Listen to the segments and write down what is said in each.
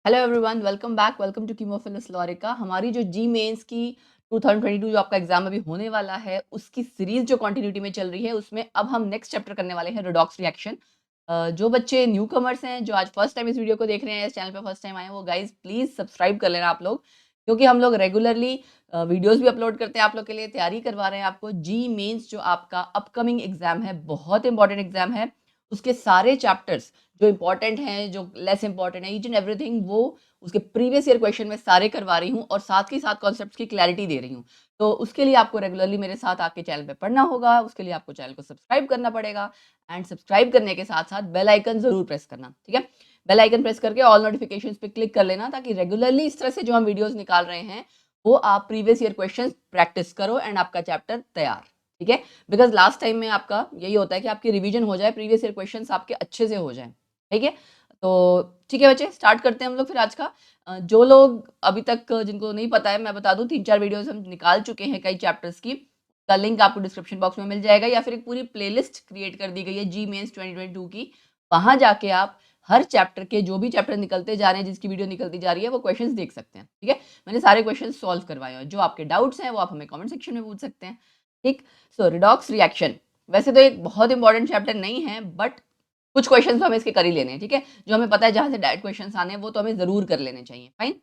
Hello everyone, welcome back, welcome to कीमोफिलस लॉरिका। हमारी जो जी मेंस की 2022 जो आपका एग्जाम अभी होने वाला है, उसकी सीरीज जो कंटिन्यूटी में चल रही है, उसमें अब हम नेक्स्ट चैप्टर करने वाले हैं, रिडॉक्स रिएक्शन। जो बच्चे न्यू कमर्स हैं, जो आज फर्स्ट टाइम इस वीडियो को देख रहे हैं, इस चैनल पे फर्स्ट टाइम आए हैं, वो गाइज प्लीज सब्सक्राइब कर लेना आप लोग, क्योंकि हम लोग रेगुलरली वीडियोस भी अपलोड करते हैं आप लोग के लिए, तैयारी करवा रहे हैं आपको। जी मेंस जो आपका अपकमिंग एग्जाम है, बहुत इंपॉर्टेंट एग्जाम है, उसके सारे चैप्टर्स जो इंपॉर्टेंट हैं, जो लेस इंपॉर्टेंट है, ईच एंड एवरीथिंग, वो उसके प्रीवियस ईयर क्वेश्चन में सारे करवा रही हूँ और साथ ही साथ कॉन्सेप्ट्स की क्लैरिटी दे रही हूँ। तो उसके लिए आपको रेगुलरली मेरे साथ आके चैनल पे पढ़ना होगा, उसके लिए आपको चैनल को सब्सक्राइब करना पड़ेगा एंड सब्सक्राइब करने के साथ साथ बेल आइकन जरूर प्रेस करना, ठीक है। बेल आइकन प्रेस करके ऑल नोटिफिकेशंस पे क्लिक कर लेना, ताकि रेगुलरली इस तरह से जो हम वीडियोस निकाल रहे हैं, वो आप प्रीवियस ईयर क्वेश्चन प्रैक्टिस करो एंड आपका चैप्टर तैयार, ठीक है। बिकॉज लास्ट टाइम में आपका यही होता है कि आपकी रिवीजन हो जाए, प्रीवियस ईयर क्वेश्चन आपके अच्छे से हो जाए, ठीक है। तो ठीक है बच्चे, स्टार्ट करते हैं हम लोग फिर आज का। जो लोग अभी तक जिनको नहीं पता है, मैं बता दूं, 3-4 वीडियोस हम निकाल चुके हैं कई चैप्टर्स की। का लिंक आपको डिस्क्रिप्शन बॉक्स में मिल जाएगा, या फिर एक पूरी प्लेलिस्ट क्रिएट कर दी गई है जी मेंस 2022 की। वहां जाके आप हर चैप्टर के जो भी चैप्टर निकलते जा रहे हैं, जिसकी वीडियो निकलती जा रही है, वो क्वेश्चंस देख सकते हैं, ठीक है। मैंने सारे क्वेश्चन सॉल्व करवाए हैं, जो आपके डाउट्स हैं वो आप हमें कमेंट सेक्शन में पूछ सकते हैं, ठीक। सो रिडॉक्स रिएक्शन वैसे तो एक बहुत इंपॉर्टेंट चैप्टर नहीं है, बट कुछ क्वेश्चंस तो हमें इसके कर ही लेने हैं, ठीक है। जो हमें पता है जहां से डायरेक्ट क्वेश्चंस आने हैं, वो तो हमें जरूर कर लेने चाहिए, फाइन।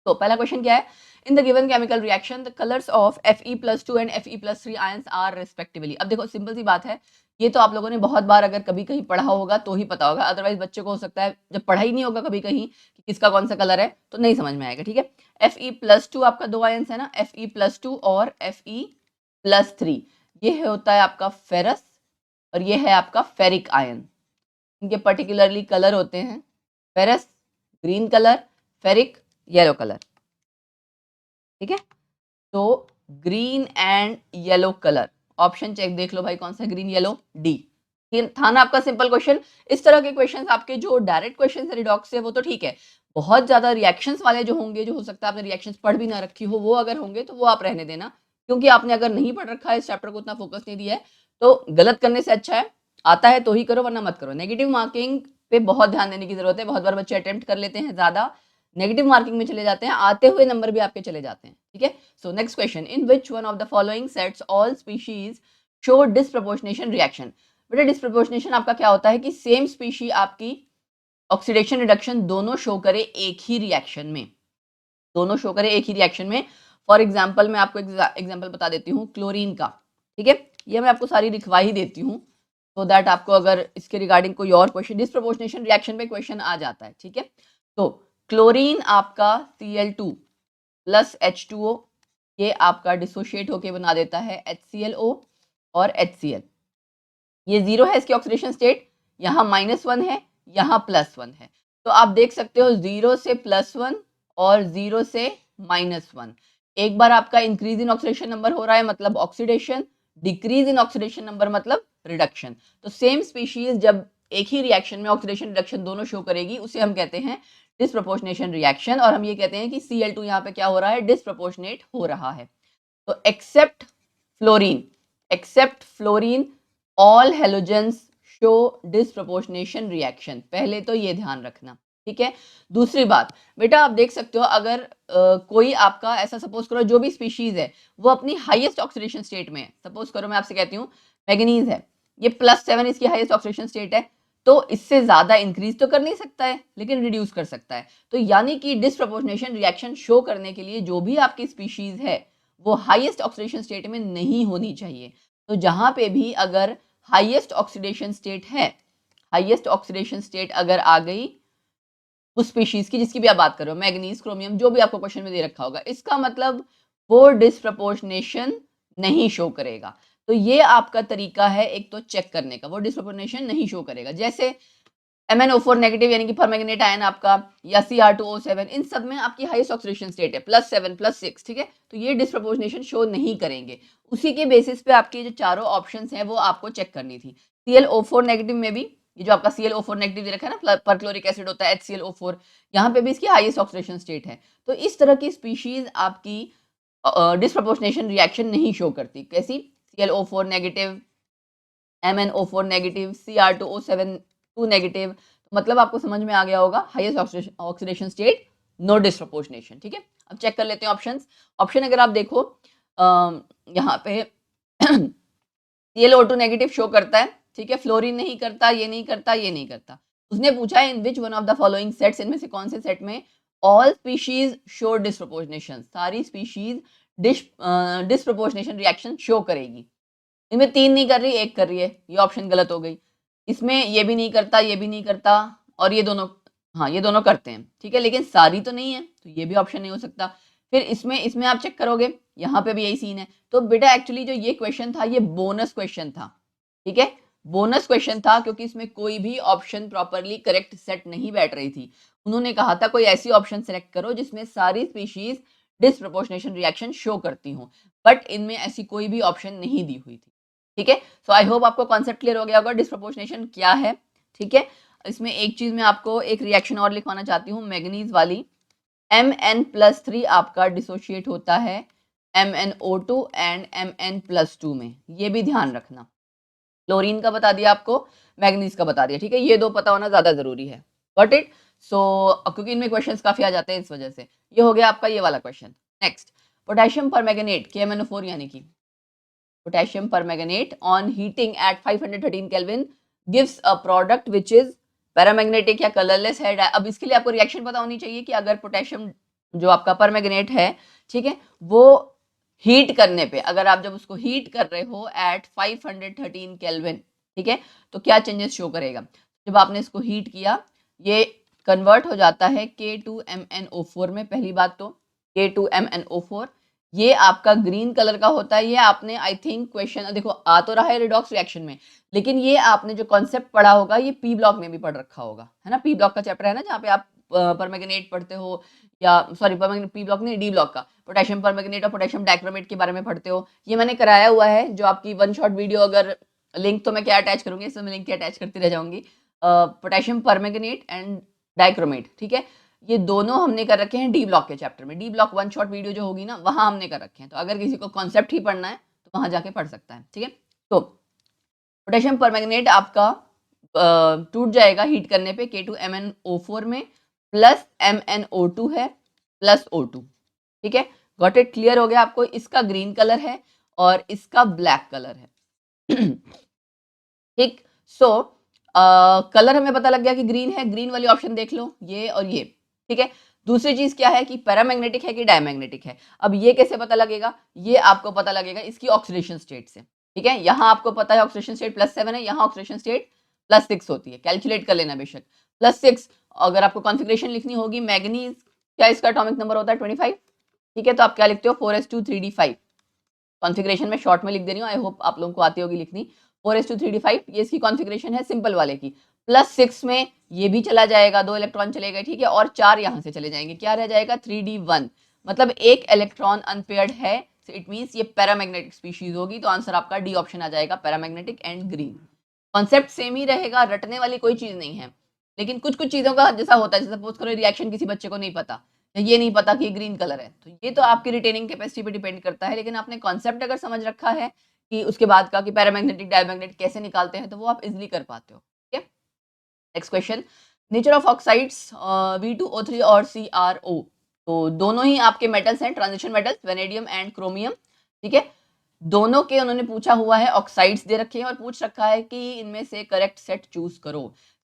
तो पहला क्वेश्चन क्या है? In the given chemical reaction the colours of Fe+2 and Fe+3 ions are respectively. अब देखो, सिंपल सी बात है, ये तो आप लोगों ने बहुत बार अगर कभी कहीं पढ़ा होगा तो ही पता होगा, अदरवाइज बच्चे को हो सकता है जब पढ़ा ही नहीं होगा कभी कहीं कि किसका कौन सा कलर है, तो नहीं समझ में आएगा, ठीक है। Fe+2 आपका दो आयंस है ना, Fe+2 और Fe+3। ये होता है आपका फेरस और ये है आपका फेरिक आयन। इनके पर्टिकुलरली कलर होते हैं ferrous green colour, ferric yellow colour, ठीक है। तो green and yellow colour, option check देख लो भाई, कौन सा ग्रीन येलो, डी। था ना आपका सिंपल क्वेश्चन। इस तरह के क्वेश्चंस आपके जो डायरेक्ट क्वेश्चन है रिडॉक्स से, वो तो ठीक है। बहुत ज्यादा रिएक्शंस वाले जो होंगे, जो हो सकता है आपने रिएक्शंस पढ़ भी ना रखी हो, वो अगर होंगे तो वो आप रहने देना, क्योंकि आपने अगर नहीं पढ़ रखा है, इस चैप्टर को उतना फोकस नहीं दिया है, तो गलत करने से अच्छा है आता है तो ही करो, वरना मत करो। नेगेटिव मार्किंग पे बहुत ध्यान देने की जरूरत है। बहुत बार बच्चे अटेम्प्ट कर लेते हैं, ज्यादा नेगेटिव मार्किंग में चले जाते हैं, आते हुए नंबर भी आपके चले जाते हैं, ठीक है। So next question, in which one of the following sets all species show disproportionation reaction. बेटा डिस्प्रपोर्शनेशन आपका क्या होता है कि सेम स्पीशी आपकी ऑक्सीडेशन रिडक्शन दोनों शो करे एक ही रिएक्शन में, दोनों शो करे एक ही रिएक्शन में। फॉर एग्जाम्पल मैं आपको एग्जाम्पल बता देती हूँ क्लोरीन का, ठीक है। ये मैं आपको सारी लिखवा ही देती हूँ, तो दैट आपको अगर इसके रिगार्डिंग कोई और क्वेश्चन, डिस्प्रपोर्शनेशन रिएक्शन पे क्वेश्चन आ जाता है, ठीक है। तो क्लोरीन आपका Cl2 प्लस H2O, ये आपका डिसोशिएट होके बना देता है HClO और HCl। ये जीरो है इसकी ऑक्सीडेशन स्टेट, यहाँ -1 है, यहाँ +1 है। तो आप देख सकते हो 0 से +1 और 0 से -1। एक बार आपका इंक्रीज इन ऑक्सीडेशन नंबर हो रहा है मतलब oxidation, decrease in oxidation number मतलब रिडक्शन। तो सेम स्पीशीज जब एक ही रिएक्शन में ऑक्सीडेशन रिडक्शन दोनों शो करेगी, उसे हम कहते हैं डिस्प्रपोर्शनेशन रिएक्शन। और हम ये कहते हैं कि Cl2 यहाँ पे क्या हो रहा है, डिस्प्रपोर्शनेट हो रहा है। तो except fluorine all halogens show disproportionation reaction, पहले तो ये ध्यान रखना, ठीक है। दूसरी बात बेटा, आप देख सकते हो अगर कोई आपका ऐसा सपोज करो, जो भी स्पीशीज है वो अपनी हाईएस्ट ऑक्सीडेशन स्टेट में है, सपोज करो मैं आपसे कहती हूँ मैग्नीज है, ये +7 इसकी हाईएस्ट ऑक्सीडेशन स्टेट है, तो इससे ज्यादा इंक्रीज तो कर नहीं सकता है, लेकिन रिड्यूस कर सकता है। तो यानी कि डिस्प्रपोर्शनेशन रिएक्शन शो करने के लिए जो भी आपकी स्पीशीज है, वो हाईएस्ट ऑक्सीडेशन स्टेट में नहीं होनी चाहिए। तो जहां पे भी अगर हाईएस्ट ऑक्सीडेशन स्टेट है, हाईएस्ट ऑक्सीडेशन स्टेट अगर आ गई उस स्पीशीज की जिसकी भी आप बात कर रहे हो, मैग्नीज, क्रोमियम, जो भी आपको क्वेश्चन में दे रखा होगा, इसका मतलब वो डिस्प्रपोर्शनेशन नहीं शो करेगा। तो ये आपका तरीका है एक तो चेक करने का, वो डिस्प्रपोर्शनेशन नहीं शो करेगा। जैसे MnO4 नेगेटिव यानी कि परमैंगनेट आयन आपका, या Cr2O7, इन सब में आपकी हाईएस्ट ऑक्सीडेशन स्टेट है +7 +6, ठीक है। तो ये डिस्प्रपोर्शनेशन शो नहीं करेंगे। उसी के बेसिस पे आपकी जो चारों ऑप्शंस हैं वो आपको चेक करनी थी। ClO4 नेगेटिव में भी, ये जो आपका ClO4 नेगेटिव दे रखा है ना, परक्लोरिक एसिड होता है HClO4, यहाँ पे भी इसकी हाईएस्ट ऑक्सीडेशन स्टेट है। तो इस तरह की स्पीशीज आपकी डिस्प्रपोर्शनेशन रिएक्शन नहीं शो करती। कैसी? ClO4 negative, MnO4 negative, Cr2O7 2 negative. मतलब आपको समझ में आ गया होगा, highest oxidation state no disproportionation. ठीक है, अब चेक कर लेते हैं ऑप्शंस। ऑप्शन अगर आप देखो यहाँ पे ClO2 नेगेटिव शो करता है, ठीक है, फ्लोरीन नहीं करता, ये नहीं करता, ये नहीं करता। उसने पूछा है in which one of the following sets, इनमें से कौन से सेट में ऑल स्पीशीज शो डिस्प्रोपोर्शनेशन, सारी स्पीशीज डिस्प्रोपोर्शनेशन रिएक्शन शो करेगी। इनमें 3 नहीं कर रही, 1 कर रही है, ये ऑप्शन गलत हो गई। इसमें ये भी नहीं करता, ये भी नहीं करता, और ये दोनों, हाँ ये दोनों करते हैं, ठीक है, लेकिन सारी तो नहीं है, तो ये भी ऑप्शन नहीं हो सकता। फिर इसमें इसमें आप चेक करोगे, यहाँ पे भी यही सीन है। तो बेटा एक्चुअली जो ये क्वेश्चन था, ये बोनस क्वेश्चन था, ठीक है, बोनस क्वेश्चन था, क्योंकि इसमें कोई भी ऑप्शन प्रॉपरली करेक्ट सेट नहीं बैठ रही थी। उन्होंने कहा था कोई ऐसी ऑप्शन सेलेक्ट करो जिसमें सारी स्पीशीज डिस्प्रोपोर्शनेशन रिएक्शन शो करती हूँ, बट इनमें ऐसी कोई भी ऑप्शन नहीं दी हुई थी। ठीक है, सो आई होप आपको कॉन्सेप्ट क्लियर हो गया होगा डिस्प्रोपोर्शनेशन क्या है। ठीक है, इसमें एक चीज मैं आपको एक रिएक्शन और लिखवाना चाहती हूँ, मैग्नीज वाली। Mn+3 आपका डिसोशिएट होता है MnO2 एंड Mn+2 में, ये भी ध्यान रखना। क्लोरीन का बता दिया आपको, मैग्नीज का बता दिया, ठीक है, ये दो पता होना ज्यादा जरूरी है। Got it? सो क्योंकि इनमें क्वेश्चंस काफी आ जाते हैं, इस वजह से ये हो गया आपका ये वाला question. Next, potassium permanganate KMnO4 यानी कि potassium permanganate on heating at 513 Kelvin gives a product which is paramagnetic या कलरलेस है। अब इसके लिए आपको रिएक्शन पता होनी चाहिए कि अगर पोटेशियम जो आपका परमैंगनेट है, ठीक है, वो हीट करने पे, अगर आप जब उसको हीट कर रहे हो एट 513 केल्विन, ठीक है, तो क्या चेंजेस शो करेगा। जब आपने इसको हीट किया, ये कन्वर्ट हो जाता है K2MnO4 में, पहली बात तो K2MnO4, ये आपका ग्रीन कलर का होता है। ये आपने आई थिंक क्वेश्चन देखो आ तो रहा है रिडॉक्स रिएक्शन में, लेकिन ये आपने जो कॉन्सेप्ट पढ़ा होगा ये पी ब्लॉक में भी पढ़ रखा होगा, है ना, पी ब्लॉक का चैप्टर है ना, जहाँ पे आप परमैंगनेट पढ़ते हो, या सॉरी परमैंगनेट पी ब्लॉक नहीं, डी ब्लॉक का पोटेशियम परमैंगनेट और पोटेशियम डाइक्रोमेट के बारे में पढ़ते हो। ये मैंने कराया हुआ है, जो आपकी वन शॉट वीडियो, अगर लिंक तो मैं क्या अटैच करूंगी, इसमें मैं लिंक अटैच करती रह जाऊंगी, पोटेशियम परमैंगनेट एंड डाइक्रोमेट, ठीक है, ये दोनों हमने कर रखे हैं डी ब्लॉक के चैप्टर में। D block one shot video जो होगी ना, वहां हमने कर रखे हैं, तो अगर किसी को कॉन्सेप्ट ही पढ़ना है तो वहां जाके पढ़ सकता है। ठीक है, तो पोटेशियम परमैंगनेट आपका टूट जाएगा हीट करने पे K2MnO4 में, प्लस MnO2 है, प्लस O2। ठीक है, गॉट इट? क्लियर हो गया आपको? इसका ग्रीन कलर है और इसका ब्लैक कलर है। ठीक, सो कलर हमें पता लग गया कि ग्रीन है, ग्रीन वाली ऑप्शन देख लो, ये और ये। ठीक है, दूसरी चीज क्या है कि पैरामैग्नेटिक है कि डायमैग्नेटिक है। अब ये कैसे पता लगेगा? ये आपको पता लगेगा इसकी ऑक्सीडेशन स्टेट से। ठीक है, यहाँ आपको पता है ऑक्सीडेशन स्टेट +7 है, यहाँ ऑक्सीडेशन स्टेट +6 होती है, कैलकुलेट कर लेना बेशक। +6, अगर आपको कॉन्फिग्रेशन लिखनी होगी, मैग्नीज क्या इसका एटॉमिक नंबर होता है 25। ठीक है, तो आप क्या लिखते हो 4s2 3d5। कॉन्फिग्रेशन में शॉर्ट में लिख दे रही हूँ, आई होप आप लोगों को आती होगी लिखनी। 4s2 3d5 ये इसकी कॉन्फिग्रेशन है सिंपल वाले की। +6 में ये भी चला जाएगा, 2 इलेक्ट्रॉन चले गए, ठीक है, और 4 यहाँ से चले जाएंगे, क्या रह जाएगा 3d1, मतलब एक इलेक्ट्रॉन अनपेयर्ड है, इट मीन्स ये पैरामैग्नेटिक स्पीशीज होगी, तो आंसर आपका डी ऑप्शन आ जाएगा, paramagnetic and green. Concept same ही रहेगा, रटने वाली कोई चीज नहीं है, लेकिन कुछ कुछ चीजों का जैसा होता है, जैसे सपोज करो रिएक्शन किसी बच्चे को नहीं पता, ये नहीं पता कि ग्रीन कलर है, तो ये तो आपकी रिटेनिंग कैपेसिटी पे डिपेंड करता है, लेकिन आपने कॉन्सेप्ट अगर समझ रखा है कि उसके बाद का कि पैरामैग्नेटिक डायमैग्नेटिक कैसे निकालते हैं, तो वो आप इजीली कर पाते हो। ठीक है, next question, nature of oxides V2O3 और CrO, तो दोनों ही आपके मेटल्स हैं, transition metals, vanadium and chromium. ठीक है, दोनों के उन्होंने पूछा हुआ है, ऑक्साइड्स दे रखे हैं और पूछ रखा है कि इनमें से करेक्ट सेट चूज करो।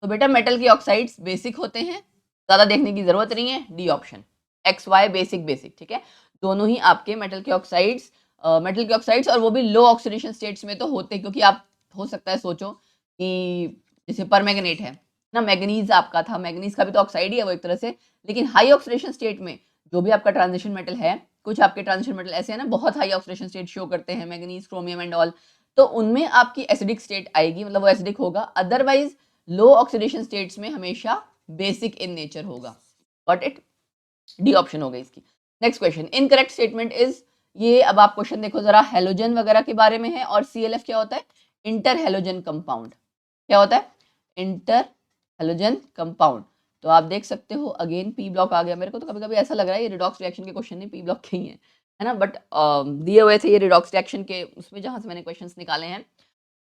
तो बेटा मेटल के ऑक्साइड्स बेसिक होते हैं, ज्यादा देखने की जरूरत नहीं है, D option, XY basic basic. ठीक है, दोनों ही आपके मेटल के ऑक्साइड्स और वो भी लो ऑक्सीडेशन स्टेट्स में तो होते, क्योंकि आप हो सकता है सोचो कि जैसे परमैंगनेट है ना, मैग्नीज आपका था, मैग्नीज का भी तो ऑक्साइड ही है वो एक तरह से, लेकिन हाई ऑक्सीडेशन स्टेट में जो भी आपका ट्रांजिशन मेटल है, कुछ आपके ट्रांजिशन मेटल ऐसे है ना, बहुत हाई ऑक्सीडेशन स्टेट शो करते हैं, मैग्नीज, क्रोमियम एंड ऑल, तो उनमें आपकी एसिडिक स्टेट आएगी, मतलब वो एसिडिक होगा। अदरवाइज लो ऑक्सीडेशन स्टेट्स में हमेशा बेसिक इन नेचर होगा। Got it? डी ऑप्शन हो गई इसकी। Next question, incorrect statement is, ये अब आप क्वेश्चन देखो जरा, हेलोजन वगैरह के बारे में है, और ClF क्या होता है? Inter halogen compound. क्या होता है? Inter halogen compound. तो आप देख सकते हो अगेन पी ब्लॉक आ गया, मेरे को तो कभी कभी ऐसा लग रहा है ये रिडॉक्स रिएक्शन के क्वेश्चन नहीं, पी ब्लॉक के ही है ना, बट दिए हुए थे ये रिडॉक्स रिएक्शन के उसमें जहां से मैंने क्वेश्चंस निकाले हैं।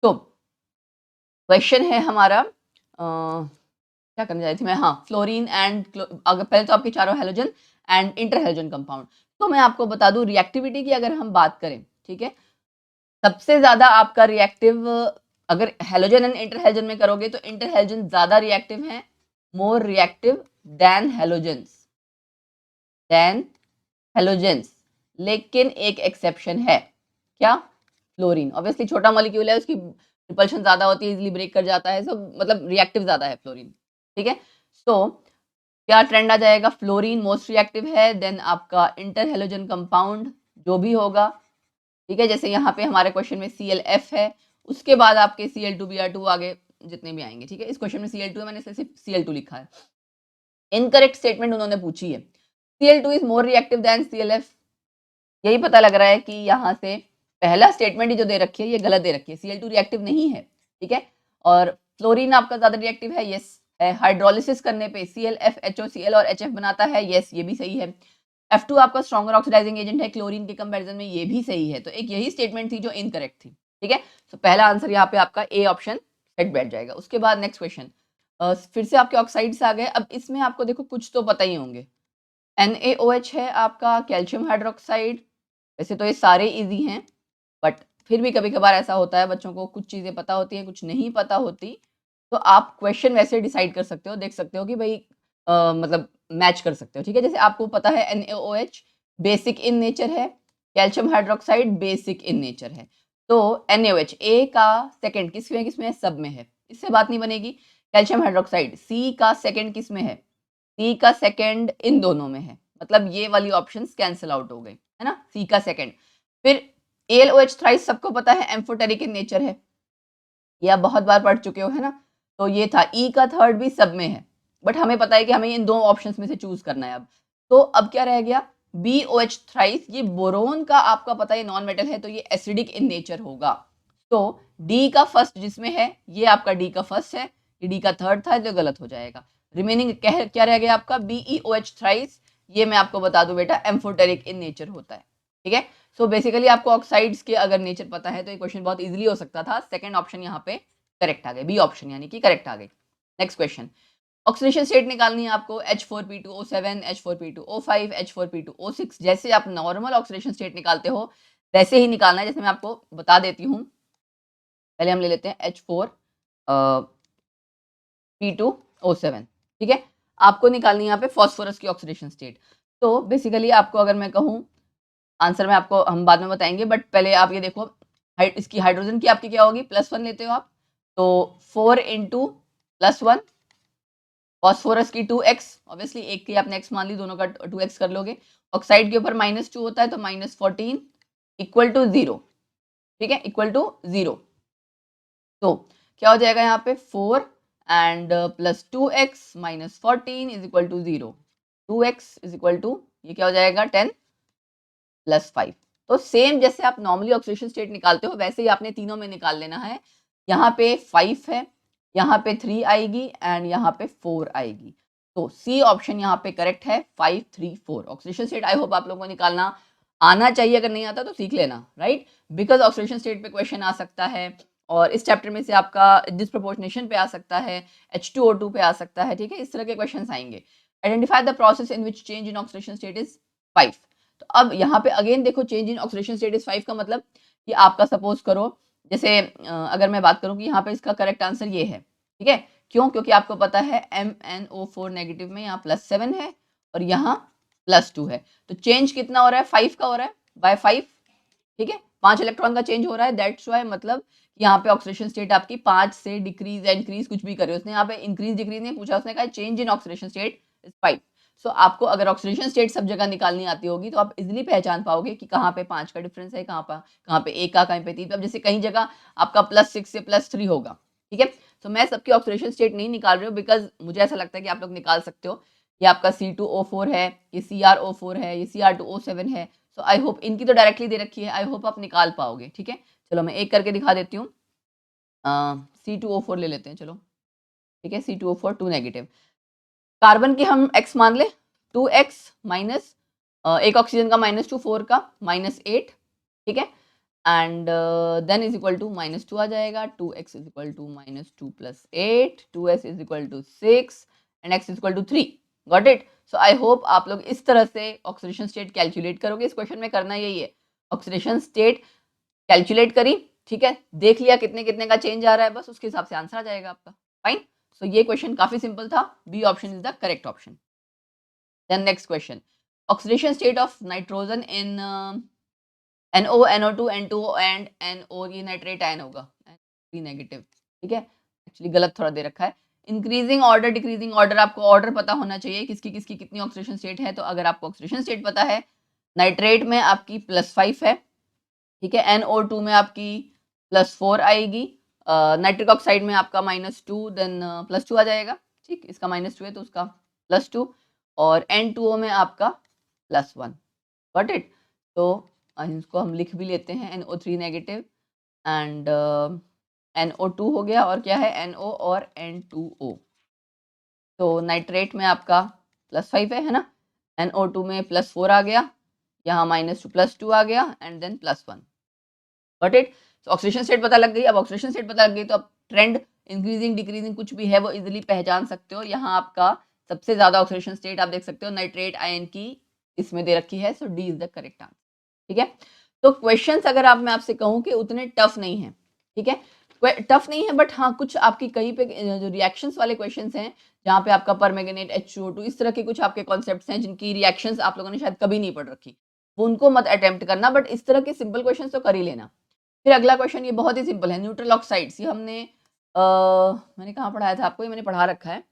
तो क्वेश्चन है हमारा क्या करने जा रही थी मैं, हाँ, फ्लोरीन एंड अगर पहले तो आपके चारों halogen and inter halogen compound. तो मैं आपको बता दूं रिएक्टिविटी की अगर हम बात करें, ठीक है, सबसे ज्यादा आपका रिएक्टिव अगर हेलोजन एंड इंटर हेलोजन में करोगे तो इंटर हेलोजन ज्यादा रिएक्टिव है, मोर रिएक्टिव देन हेलोजेंस। लेकिन एक एक्सेप्शन है, क्या? फ्लोरीन। ऑब्वियसली छोटा मॉलिक्यूल है, उसकी रिपल्शन ज्यादा होती है, इजीली ब्रेक कर जाता है, सो मतलब रिएक्टिव ज्यादा है फ्लोरीन, ठीक है। सो क्या ट्रेंड आ जाएगा, फ्लोरीन मोस्ट रिएक्टिव है, देन आपका इंटर हेलोजन कंपाउंड जो भी होगा, ठीक है, जैसे यहाँ पे हमारे क्वेश्चन में ClF है, उसके बाद आपके Cl2Br2 आगे जितने भी आएंगे, ठीक है। इस क्वेश्चन में Cl2 है, मैंने इसलिए सिर्फ Cl2 लिखा है। इनकरेक्ट स्टेटमेंट उन्होंने पूछी है, Cl2 is more reactive than ClF। यही पता लग रहा है कि यहाँ से पहला स्टेटमेंट ही जो दे रखी है ये गलत दे रखी है, Cl2 रिएक्टिव नहीं है, ठीक है। और फ्लोरीन आपका ज्यादा रिएक्टिव है, यस है। हाइड्रोलिसिस करने पे ClF HOCl और HF बनाता है, यस ये भी सही है। F2 आपका स्ट्रॉन्गर ऑक्सीडाइजिंग एजेंट है क्लोरीन के कंपैरिजन में, ये भी सही है। तो एक यही स्टेटमेंट थी जो इनकरेक्ट थी, ठीक है। तो पहला आंसर यहाँ पे आपका ए ऑप्शन सेट बैठ जाएगा। उसके बाद नेक्स्ट क्वेश्चन, फिर से आपके ऑक्साइड्स आ गए। अब इसमें आपको देखो कुछ तो पता ही होंगे, NaOH है आपका, कैल्शियम हाइड्रोक्साइड। वैसे तो ये सारे इजी हैं, बट फिर भी कभी कभार ऐसा होता है बच्चों को कुछ चीजें पता होती हैं कुछ नहीं पता होती, तो आप क्वेश्चन वैसे डिसाइड कर सकते हो, देख सकते हो कि भाई मतलब मैच कर सकते हो, ठीक है। जैसे आपको पता है NaOH बेसिक इन नेचर है, calcium hydroxide basic in nature है, तो NaOH ए का सेकंड किसमें है, सब में है, इससे बात नहीं बनेगी। कैल्शियम हाइड्रोक्साइड सी का सेकंड किसमें है, सी का सेकंड इन दोनों में है, मतलब ये वाली ऑप्शंस कैंसिल आउट हो गई, है ना, सी का सेकंड। फिर AlOH थ्राइस सबको पता है एम्फोटेरिक इन नेचर है, ये आप बहुत बार पढ़ चुके हो, है ना। तो ये था, ई का थर्ड भी सब में है, बट हमें पता है कि हमें इन दो ऑप्शंस में से चूज करना है अब। तो अब क्या रह गया, BOH थ्राइस, ये बोरोन का आपका पता है नॉन मेटल है, तो ये एसिडिक इन नेचर होगा। तो डी का फर्स्ट जिसमें है, ये आपका डी का फर्स्ट है, ये डी का थर्ड था, जो गलत हो जाएगा। रिमेनिंग क्या रह गया आपका, BeOH थ्राइस, ये मैं आपको बता दूं बेटा एम्फोटेरिक इन नेचर होता है, ठीक है। सो बेसिकली आपको ऑक्साइड्स के अगर नेचर पता है तो ये क्वेश्चन बहुत इजीली हो सकता था। सेकंड ऑप्शन यहाँ पे करेक्ट आ गए, बी ऑप्शन यानी कि करेक्ट आ गई। नेक्स्ट क्वेश्चन, ऑक्सीडेशन स्टेट निकालनी है आपको, H4P2O7, H4P2O5, H4P2O6। जैसे आप नॉर्मल ऑक्सीडेशन स्टेट निकालते हो वैसे ही निकालना है, जैसे मैं आपको बता देती हूँ। पहले हम ले लेते हैं H4P2O7, ठीक है। आपको निकालनी है यहाँ पे फॉस्फोरस की ऑक्सीडेशन स्टेट। तो बेसिकली आपको अगर मैं कहूँ, आंसर में आपको हम बाद में बताएंगे, बट पहले आप ये देखो, इसकी हाइड्रोजन की आपकी क्या होगी, +1 लेते हो आप, तो 4 इंटू +1, फॉस्फोरस की 2x, ऑब्वियसली एक की आपने x मान ली, दोनों का 2x कर लोगे। ऑक्साइड के ऊपर -2 होता है, तो -14 इक्वल टू 0, ठीक है, इक्वल टू 0। तो क्या हो जाएगा यहाँ पे, 4 and +2x -14 is equal to 0, 2x is equal to, ये क्या हो जाएगा, 10 + 5। तो सेम जैसे आप नॉर्मली ऑक्सीडेशन स्टेट निकालते हो वैसे ही आपने तीनों में निकाल लेना है। यहाँ पे 5 है, यहाँ पे 3 आएगी एंड यहाँ पे 4 आएगी। तो सी ऑप्शन यहाँ पे करेक्ट है, 5 3 4 ऑक्सीडेशन स्टेट। आई होप आप लोगों को निकालना आना चाहिए, अगर नहीं आता तो सीख लेना, राइट, बिकॉज ऑक्सीडेशन स्टेट पे क्वेश्चन आ सकता है, और इस चैप्टर में से आपका डिस्प्रोपोर्शनेशन पे आ सकता है, H2O2 पे आ सकता है, ठीक है, इस तरह के क्वेश्चन आएंगे। Identify the process in which change in oxidation state is 5। तो अब यहाँ पे अगेन देखो, change in oxidation state is 5 का मतलब कि आपका सपोज करो, जैसे अगर मैं बात करूँ कि यहाँ पे इसका करेक्ट आंसर ये है, ठीक है, क्यों, क्योंकि आपको पता है MnO4 नेगेटिव में यहाँ +7 है और यहाँ +2 है, तो चेंज कितना हो रहा है, 5 का हो रहा है, बाय 5, ठीक है, 5 इलेक्ट्रॉन का चेंज हो रहा है, दैट्स व्हाई, मतलब यहाँ पे ऑक्सीडेशन स्टेट आपकी 5 से डिक्रीज या इंक्रीज कुछ भी करे, उसने यहाँ पे इंक्रीज डिक्रीज नहीं पूछा, उसने कहा change in oxidation state is 5। सो आपको अगर ऑक्सीडेशन स्टेट सब जगह निकालनी आती होगी तो आप इजीली पहचान पाओगे कि कहाँ पे 5 का डिफरेंस है, कहाँ पे 1 का, कहीं पे 3। अब जैसे कहीं जगह आपका +6 से +3 होगा, ठीक है। तो मैं सबकी ऑक्सीडेशन स्टेट नहीं निकाल रही हूँ, बिकॉज मुझे ऐसा लगता है कि आप लोग निकाल सकते हो। ये आपका C2O4 है, ये CrO4 है, ये Cr2O7 है, सो आई होप इनकी तो डायरेक्टली दे रखी है, आई होप आप निकाल पाओगे, ठीक है। चलो मैं एक करके दिखा देती हूँ। C2O4 ले लेते हैं, चलो, ठीक है, C2O4 2 नेगेटिव, कार्बन की हम x मान ले, 2x माइनस एक ऑक्सीजन का -2, 4 का -8, ठीक है, and then is equal to -2 आ जाएगा, 2x is equal to -2 + 8, 2s is equal to 6 and x is equal to 3। Got it? So I hope आप लोग इस तरह से ऑक्सीडेशन स्टेट कैलकुलेट करोगे। इस क्वेश्चन में करना यही है, ऑक्सीडेशन स्टेट कैलकुलेट करी, ठीक है, देख लिया कितने कितने का चेंज आ रहा है, बस उसके हिसाब से आंसर आ जाएगा आपका। फाइन। सो ये क्वेश्चन काफी सिंपल था, B option is the correct option. Then next question, oxidation state of nitrogen in NO, NO2, N2O and NO, ये नाइट्रेट आयन होगा, नेगेटिव, ठीक है, एक्चुअली गलत थोड़ा दे रखा है। इंक्रीजिंग ऑर्डर, डिक्रीजिंग ऑर्डर, आपको ऑर्डर पता होना चाहिए किसकी किसकी कितनी ऑक्सीडेशन स्टेट है। तो अगर आपको ऑक्सीडेशन स्टेट पता है, नाइट्रेट में आपकी +5 है, ठीक है, NO2 में आपकी +4 आएगी, नाइट्रिक ऑक्साइड में आपका -2, देन +2 आ जाएगा, ठीक, इसका -2 है तो उसका +2, और N2O में आपका +1। Got it? तो इसको हम लिख भी लेते हैं, NO3 नेगेटिव एंड NO2 हो गया, और क्या है, NO और N2O। तो नाइट्रेट में आपका +5 है ना, NO2 में +4 आ गया, यहाँ -2 +2 आ गया एंड देन +1। Got it? तो ऑक्सीडेशन स्टेट पता लग गई। अब ऑक्सीडेशन स्टेट पता लग गई तो अब ट्रेंड इंक्रीजिंग डिक्रीजिंग कुछ भी है वो इजीली पहचान सकते हो। यहाँ आपका सबसे ज्यादा ऑक्सीडेशन स्टेट आप देख सकते हो नाइट्रेट आयन की इसमें दे रखी है, so D is the correct answer. ठीक है, तो क्वेश्चंस अगर आप मैं आपसे कहूँ कि उतने टफ नहीं है, ठीक है, टफ नहीं है, बट हाँ कुछ आपकी कहीं पे जो रिएक्शंस वाले क्वेश्चंस हैं जहाँ पे आपका परमैंगनेट H2O2 इस तरह के कुछ आपके कॉन्सेप्ट्स हैं जिनकी रिएक्शंस आप लोगों ने शायद कभी नहीं पढ़ रखी, वो उनको मत अटेम्प्ट करना, बट इस तरह के सिंपल क्वेश्चंस तो कर ही लेना। फिर अगला क्वेश्चन ये बहुत ही सिंपल है, न्यूट्रल ऑक्साइड्स, ये हमने मैंने कहाँ पढ़ाया था आपको, ये मैंने पढ़ा रखा है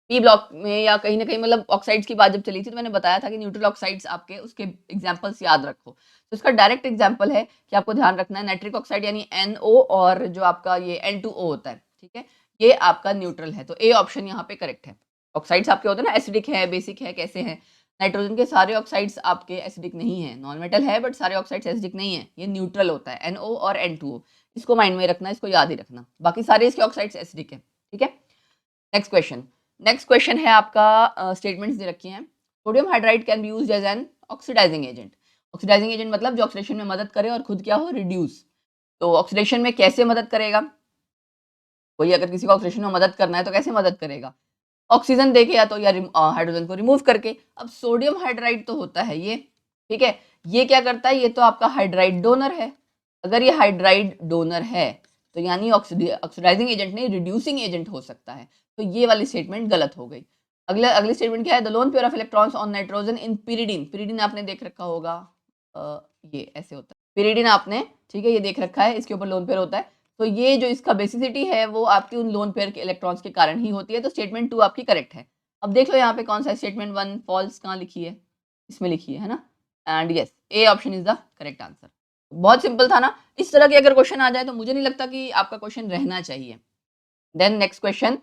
पी ब्लॉक में या कहीं ना कहीं, मतलब ऑक्साइड्स की बात जब चली थी तो मैंने बताया था कि न्यूट्रल ऑक्साइड्स आपके उसके एग्जांपल्स याद रखो। तो इसका डायरेक्ट एग्जांपल है कि आपको ध्यान रखना है नाइट्रिक ऑक्साइड यानी NO और जो आपका ये N2O होता है, ठीक है, ये आपका न्यूट्रल है, तो ए ऑप्शन यहाँ पे करेक्ट है। ऑक्साइड्स आपके होते हैं ना, एसिडिक है, बेसिक है, कैसे हैं, नाइट्रोजन के सारे ऑक्साइड्स आपके एसिडिक नहीं है, नॉन मेटल है बट सारे ऑक्साइड्स एसिडिक नहीं है, ये न्यूट्रल होता है NO और N2O, इसको माइंड में रखना, इसको याद ही रखना, बाकी सारे इसके ऑक्साइड्स एसिडिक है। ठीक है, नेक्स्ट क्वेश्चन है आपका, स्टेटमेंट्स दे रखी हैं, sodium hydride can be used as an oxidising agent. Oxidising agent मतलब जो ऑक्सीडेशन में मदद करे और खुद क्या हो, रिड्यूस। तो ऑक्सीडेशन में कैसे मदद करेगा, कोई अगर किसी को ऑक्सीडेशन में मदद करना है तो कैसे मदद करेगा, ऑक्सीजन देके या तो या हाइड्रोजन को रिमूव करके। अब सोडियम हाइड्राइड तो होता है ये, ठीक है, ये क्या करता है, ये तो आपका हाइड्राइड डोनर है, अगर ये हाइड्राइड डोनर है तो यानी ऑक्सीडाइजिंग एजेंट नहीं रिड्यूसिंग एजेंट हो सकता है, तो ये वाली स्टेटमेंट गलत हो गई। अगली स्टेटमेंट क्या है, the lone pair of electrons on nitrogen in pyridine, pyridine आपने देख रखा होगा, ये ऐसे होता है पिरिडीन आपने, ठीक है, ये देख रखा है, इसके ऊपर लोन पेयर होता है, तो ये जो इसका बेसिसिटी है वो आपकी उन लोन पेयर के इलेक्ट्रॉन्स के कारण ही होती है, तो स्टेटमेंट 2 आपकी करेक्ट है। अब देख लो यहाँ पे कौन सा स्टेटमेंट 1 फॉल्स कहाँ लिखी है, इसमें लिखी है ना, and yes A option is the correct answer. बहुत सिंपल था ना, इस तरह के अगर क्वेश्चन आ जाए तो मुझे नहीं लगता कि आपका क्वेश्चन रहना चाहिए। Then next question,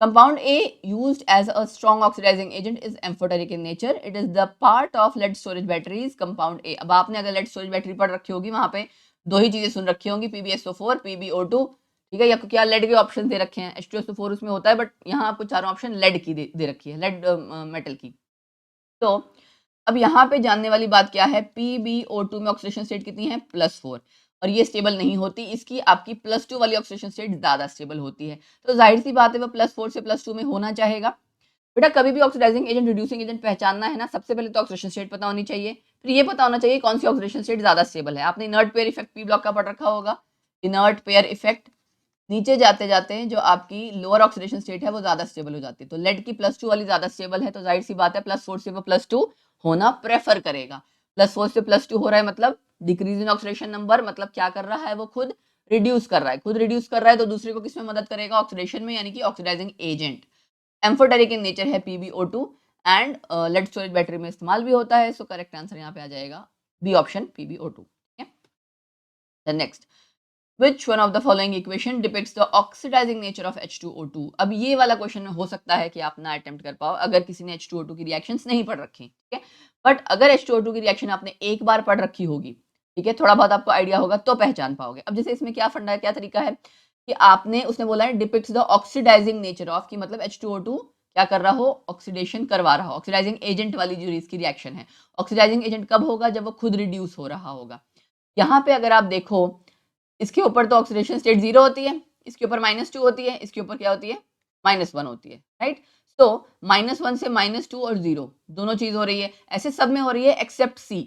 compound A used as a strong oxidizing agent is amphoteric in nature. It is the part of lead storage batteries. Compound A, अब आपने अगर lead storage battery पढ़ रखी होगी वहां पे दो ही चीजें सुन रखी होंगी, PbSO4 PbO2, ठीक है, या क्या लेड के ऑप्शन दे रखे हैं, H2SO4 उसमें होता है, बट यहाँ आपको चारों ऑप्शन लेड की दे रखी है, लेड मेटल की। तो अब यहाँ पे जानने वाली बात क्या है, PbO2 में ऑक्सीडेशन स्टेट कितनी है, +4, और ये स्टेबल नहीं होती, इसकी आपकी +2 वाली ऑक्सीडेशन स्टेट ज्यादा स्टेबल होती है, तो जाहिर सी बात है वो +4 से +2 में होना चाहेगा। बेटा कभी भी ऑक्सीडाइजिंग एजेंट रिड्यूसिंग एजेंट पहचानना है ना, सबसे पहले तो ऑक्सीडेशन स्टेट पता होनी चाहिए, फिर ये पता होना चाहिए कौन सी ऑक्सीडेशन स्टेट ज्यादा स्टेबल है। आपने inert pair effect P block का पढ़ रखा होगा, इनर्ट पेयर इफेक्ट, नीचे जाते जाते जो आपकी लोअर ऑक्सीडेशन स्टेट है वो ज्यादा स्टेबल हो जाती है, तो लेड की +2 वाली ज्यादा स्टेबल है, तो जाहिर सी बात है +4 से वो +2 होना प्रेफर करेगा। +4 से +2 हो रहा है मतलब डिक्रीज इन ऑक्सीडेशन नंबर, मतलब क्या कर रहा है वो खुद रिड्यूस कर रहा है, खुद रिड्यूस कर रहा है तो दूसरे को किसमें मदद करेगा, ऑक्सीडेशन में, यानी कि oxidising agent. Amphoteric in nature है PbO2 and lead storage battery में इस्तेमाल भी होता है, सो करेक्ट आंसर यहाँ पे आ जाएगा बी ऑप्शन PbO2। ठीक है, next, Which one of the following equation depicts the oxidizing nature of H2O2? अब ये वाला क्वेश्चन में हो सकता है कि आप ना अटेम्प्ट कर पाओ अगर किसी ने H2O2 की रिएक्शंस नहीं पढ़ रखी, ठीक है, बट अगर H2O2 की रिएक्शन आपने एक बार पढ़ रखी होगी, ठीक है, थोड़ा बहुत आपको आइडिया होगा तो पहचान पाओगे। अब जैसे इसमें क्या फंडा है, क्या तरीका है कि आपने, उसने बोला है depicts the oxidising nature of, की मतलब H2O2 क्या कर रहा हो, ऑक्सीडेशन करवा रहा हो, ऑक्सीडाइजिंग एजेंट वाली जो इसकी रिएक्शन है, ऑक्सीडाइजिंग एजेंट कब होगा, जब वो खुद रिड्यूस हो रहा होगा, यहाँ पे अगर आप देखो, इसके ऊपर तो ऑक्सीडेशन स्टेट 0 होती है, इसके ऊपर -2 होती है, इसके ऊपर क्या होती है -1 होती है, राइट। तो -1 से -2 और 0 दोनों चीज हो रही है, ऐसे सब में हो रही है एक्सेप्ट सी।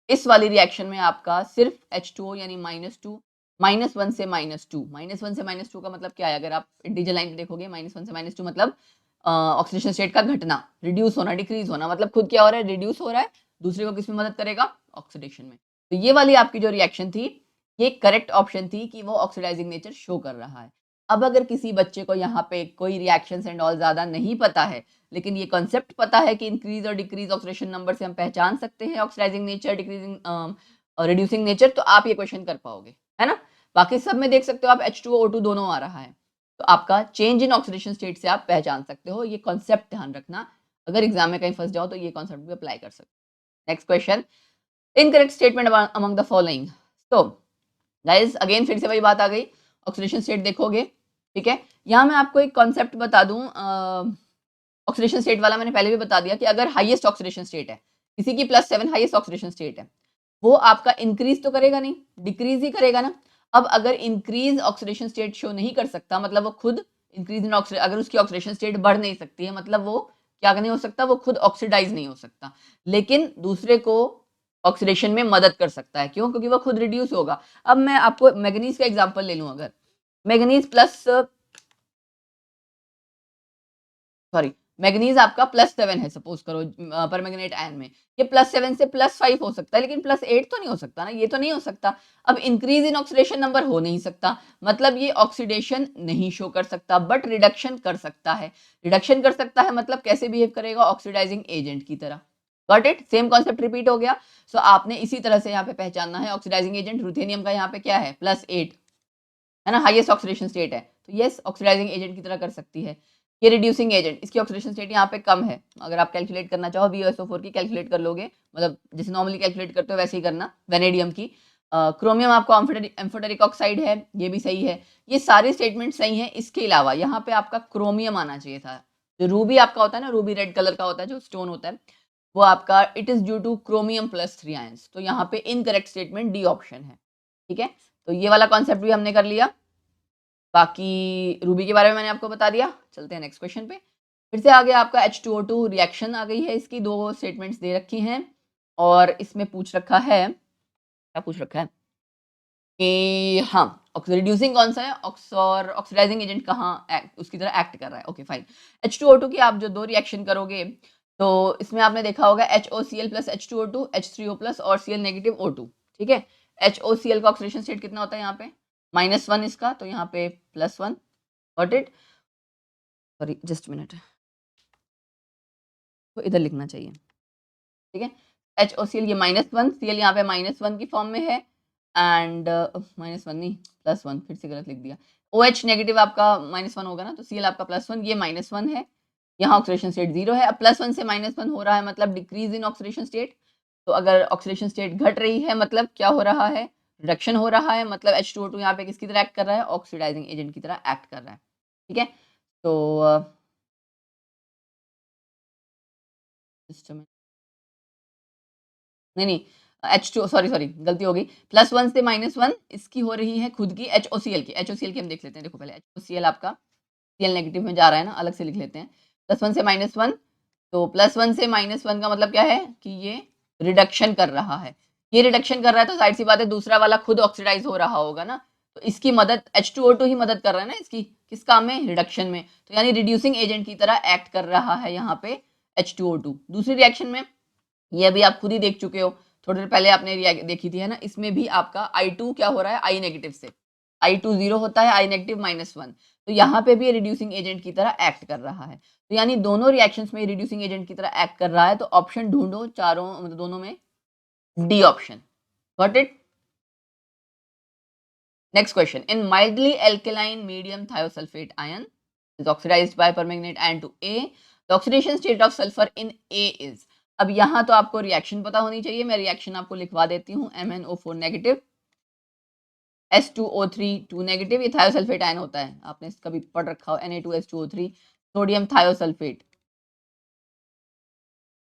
इस वाली रिएक्शन में आपका सिर्फ H2O यानी -2, -1 से -2, -1 से -2 का मतलब क्या है, अगर आप इंटीजर लाइन पे देखोगे -1 से -2 मतलब ऑक्सीडेशन स्टेट का घटना, रिड्यूस होना, डिक्रीज होना, मतलब खुद क्या हो रहा है, रिड्यूस हो रहा है, दूसरे को किस में मदद करेगा, ऑक्सीडेशन में। तो ये वाली आपकी जो रिएक्शन थी, ये करेक्ट ऑप्शन थी कि वो ऑक्सीडाइजिंग नेचर शो कर रहा है। अब अगर किसी बच्चे को यहाँ पे कोई रिएक्शंस एंड ऑल ज्यादा नहीं पता है, लेकिन ये कॉन्सेप्ट पता है कि इंक्रीज और डिक्रीज ऑक्सीडेशन नंबर से हम पहचान सकते हैं ऑक्सीडाइजिंग नेचर, डिक्रीजिंग और रिड्यूसिंग नेचर, तो आप ये क्वेश्चन कर पाओगे, है ना। बाकी सब में देख सकते हो आप H2O O2 दोनों आ रहा है, तो आपका चेंज इन ऑक्सीडेशन स्टेट से आप पहचान सकते हो। ये कॉन्सेप्ट ध्यान रखना, अगर एग्जाम में कहीं फंस जाओ तो ये कॉन्सेप्ट भी अप्लाई कर सकते हो। Next question, incorrect statement among the following. तो गाइस अगेन फिर से वही बात आ गई, ऑक्सीडेशन स्टेट देखोगे, ठीक है। यहाँ मैं आपको एक कॉन्सेप्ट बता दूं, ऑक्सीडेशन स्टेट वाला मैंने पहले भी बता दिया कि अगर हाईएस्ट ऑक्सीडेशन स्टेट है, किसी की +7 हाईएस्ट ऑक्सीडेशन स्टेट है, वो आपका इंक्रीज तो करेगा नहीं, डिक्रीज ही करेगा ना। अब अगर इंक्रीज ऑक्सीडेशन स्टेट शो नहीं कर सकता, मतलब वो खुद इंक्रीज इन ऑक्सीडेशन, अगर उसकी ऑक्सीडेशन स्टेट बढ़ नहीं सकती है, मतलब वो क्या नहीं हो सकता, वो खुद ऑक्सीडाइज नहीं हो सकता, लेकिन दूसरे को ऑक्सीडेशन में मदद कर सकता है। क्यों? क्योंकि वो खुद रिड्यूस होगा। अब मैं आपको मैग्नीज का एग्जांपल ले लूं, अगर मैग्नीज मैग्नीज आपका +7 है, सपोज करो परमैंगनेट आयन में, ये +7 से +5 हो सकता है, लेकिन +8 तो नहीं हो सकता ना, ये तो नहीं हो सकता। अब इंक्रीज इन ऑक्सीडेशन नंबर हो नहीं सकता, मतलब ये ऑक्सीडेशन नहीं शो कर सकता, बट रिडक्शन कर सकता है। रिडक्शन कर सकता है मतलब कैसे बिहेव करेगा, ऑक्सीडाइजिंग एजेंट की तरह। Got it? Same concept repeat हो गया। सो आपने इसी तरह से यहाँ पे पहचानना है ऑक्सीडाइजिंग एजेंट। रुथेनियम का यहाँ पे क्या है, +8 है ना, हाईएस्ट ऑक्सीडेशन स्टेट है, तो यस ऑक्सीडाइजिंग एजेंट की तरह कर सकती है। ये रिड्यूसिंग एजेंट, इसकी ऑक्सीडेशन स्टेट यहाँ पे कम है, अगर आप कैलकुलेट करना चाहो BeSO4 की कैलकुलेट कर लोगे, मतलब जैसे नॉर्मली कैलकुलेट करते हो वैसे ही करना। वेनेडियम की, क्रोमियम आपका एम्फोटेरिक ऑक्साइड है, ये भी सही है। ये सारे स्टेटमेंट सही है। इसके अलावा यहाँ पे आपका क्रोमियम आना चाहिए था। जो रूबी आपका होता है ना, रूबी रेड कलर का होता है जो स्टोन होता है, वो आपका it is due two chromium +3 ions, तो यहाँ पे इनकरेक्ट स्टेटमेंट डी ऑप्शन है, ठीक है। तो ये वाला कॉन्सेप्ट भी हमने कर लिया। बाकी रूबी के बारे में मैंने आपको बता दिया। चलते हैं नेक्स्ट क्वेश्चन पे। फिर से आगे आपका H2O2 रिएक्शन आ गई है, इसकी 2 स्टेटमेंट्स दे रखी हैं, और इसमें पूछ रखा है, क्या पूछ रखा है कि हाँ, रिड्यूसिंग कौन सा है, और ऑक्सीडाइजिंग एजेंट कहाँ उसकी तरह एक्ट कर रहा है। Okay fine. H2O2 की आप जो 2 रिएक्शन करोगे, तो इसमें आपने देखा होगा HOCl + H2O2, H3O+ और Cl - O2, ठीक है। HOCl का ऑक्सीडेशन स्टेट कितना होता है यहाँ पे, -1 इसका, तो यहाँ पे +1। Got it? Sorry just minute, तो इधर लिखना चाहिए, ठीक है। HOCl ये -1, Cl यहाँ पे -1 की फॉर्म में है, एंड -1 नहीं +1, फिर से गलत लिख दिया। OH नेगेटिव आपका -1 होगा ना, तो Cl आपका +1, ये -1 है, यहाँ ऑक्सीडेशन स्टेट 0 है। अब +1 से -1 हो रहा है मतलब डिक्रीज इन ऑक्सीडेशन स्टेट, तो अगर ऑक्सीडेशन स्टेट घट रही है मतलब क्या हो रहा है, रिडक्शन हो रहा है, मतलब H2O2 यहाँ पे किसकी तरह एक्ट कर रहा है, ऑक्सीडाइजिंग एजेंट की तरह एक्ट कर रहा है, ठीक है। तो नहीं नहीं, H2 सॉरी सॉरी गलती हो गई, +1 से -1 इसकी हो रही है खुद की HOCl की। HOCl की हम देख लेते हैं, देखो पहले HOCl आपका Cl नेगेटिव में जा रहा है ना, अलग से लिख लेते हैं। +1 से -1, तो +1 से -1 का मतलब क्या है कि ये रिडक्शन कर रहा है। ये रिडक्शन कर रहा है तो जाहिर सी बात है दूसरा वाला खुद ऑक्सीडाइज हो रहा होगा ना, तो इसकी मदद H2O2 ही मदद कर रहा है ना इसकी, किस काम में, रिडक्शन में, तो यानी रिड्यूसिंग एजेंट की तरह एक्ट कर रहा है यहाँ पे H2O2। दूसरी रिएक्शन में, ये अभी आप खुद ही देख चुके हो, थोड़ी देर पहले आपने देखी थी, है ना, इसमें भी आपका I2 क्या हो रहा है, I नेगेटिव से, I2 0 होता है, I नेगेटिव -1, तो यहाँ पे भी रिड्यूसिंग एजेंट की तरह एक्ट कर रहा है। तो यानी दोनों रिएक्शंस में रिड्यूसिंग एजेंट की तरह एक्ट कर रहा है, तो ऑप्शन ढूंढो चारों, मतलब दोनों में, D option. Got it? Next question, in mildly alkaline medium thiosulphate ion is oxidized by permanganate ion to A, the oxidation state of sulfur in A is। अब यहाँ तो आपको रिएक्शन पता होनी चाहिए, मैं रिएक्शन आपको लिखवा देती हूँ। MnO4 नेगेटिव, S2O3 2 नेगेटिव, ये थायोसल्फेट आयन होता है, आपने कभी पढ़ रखा हो, Na2H2O3, सोडियम थायोसल्फेट,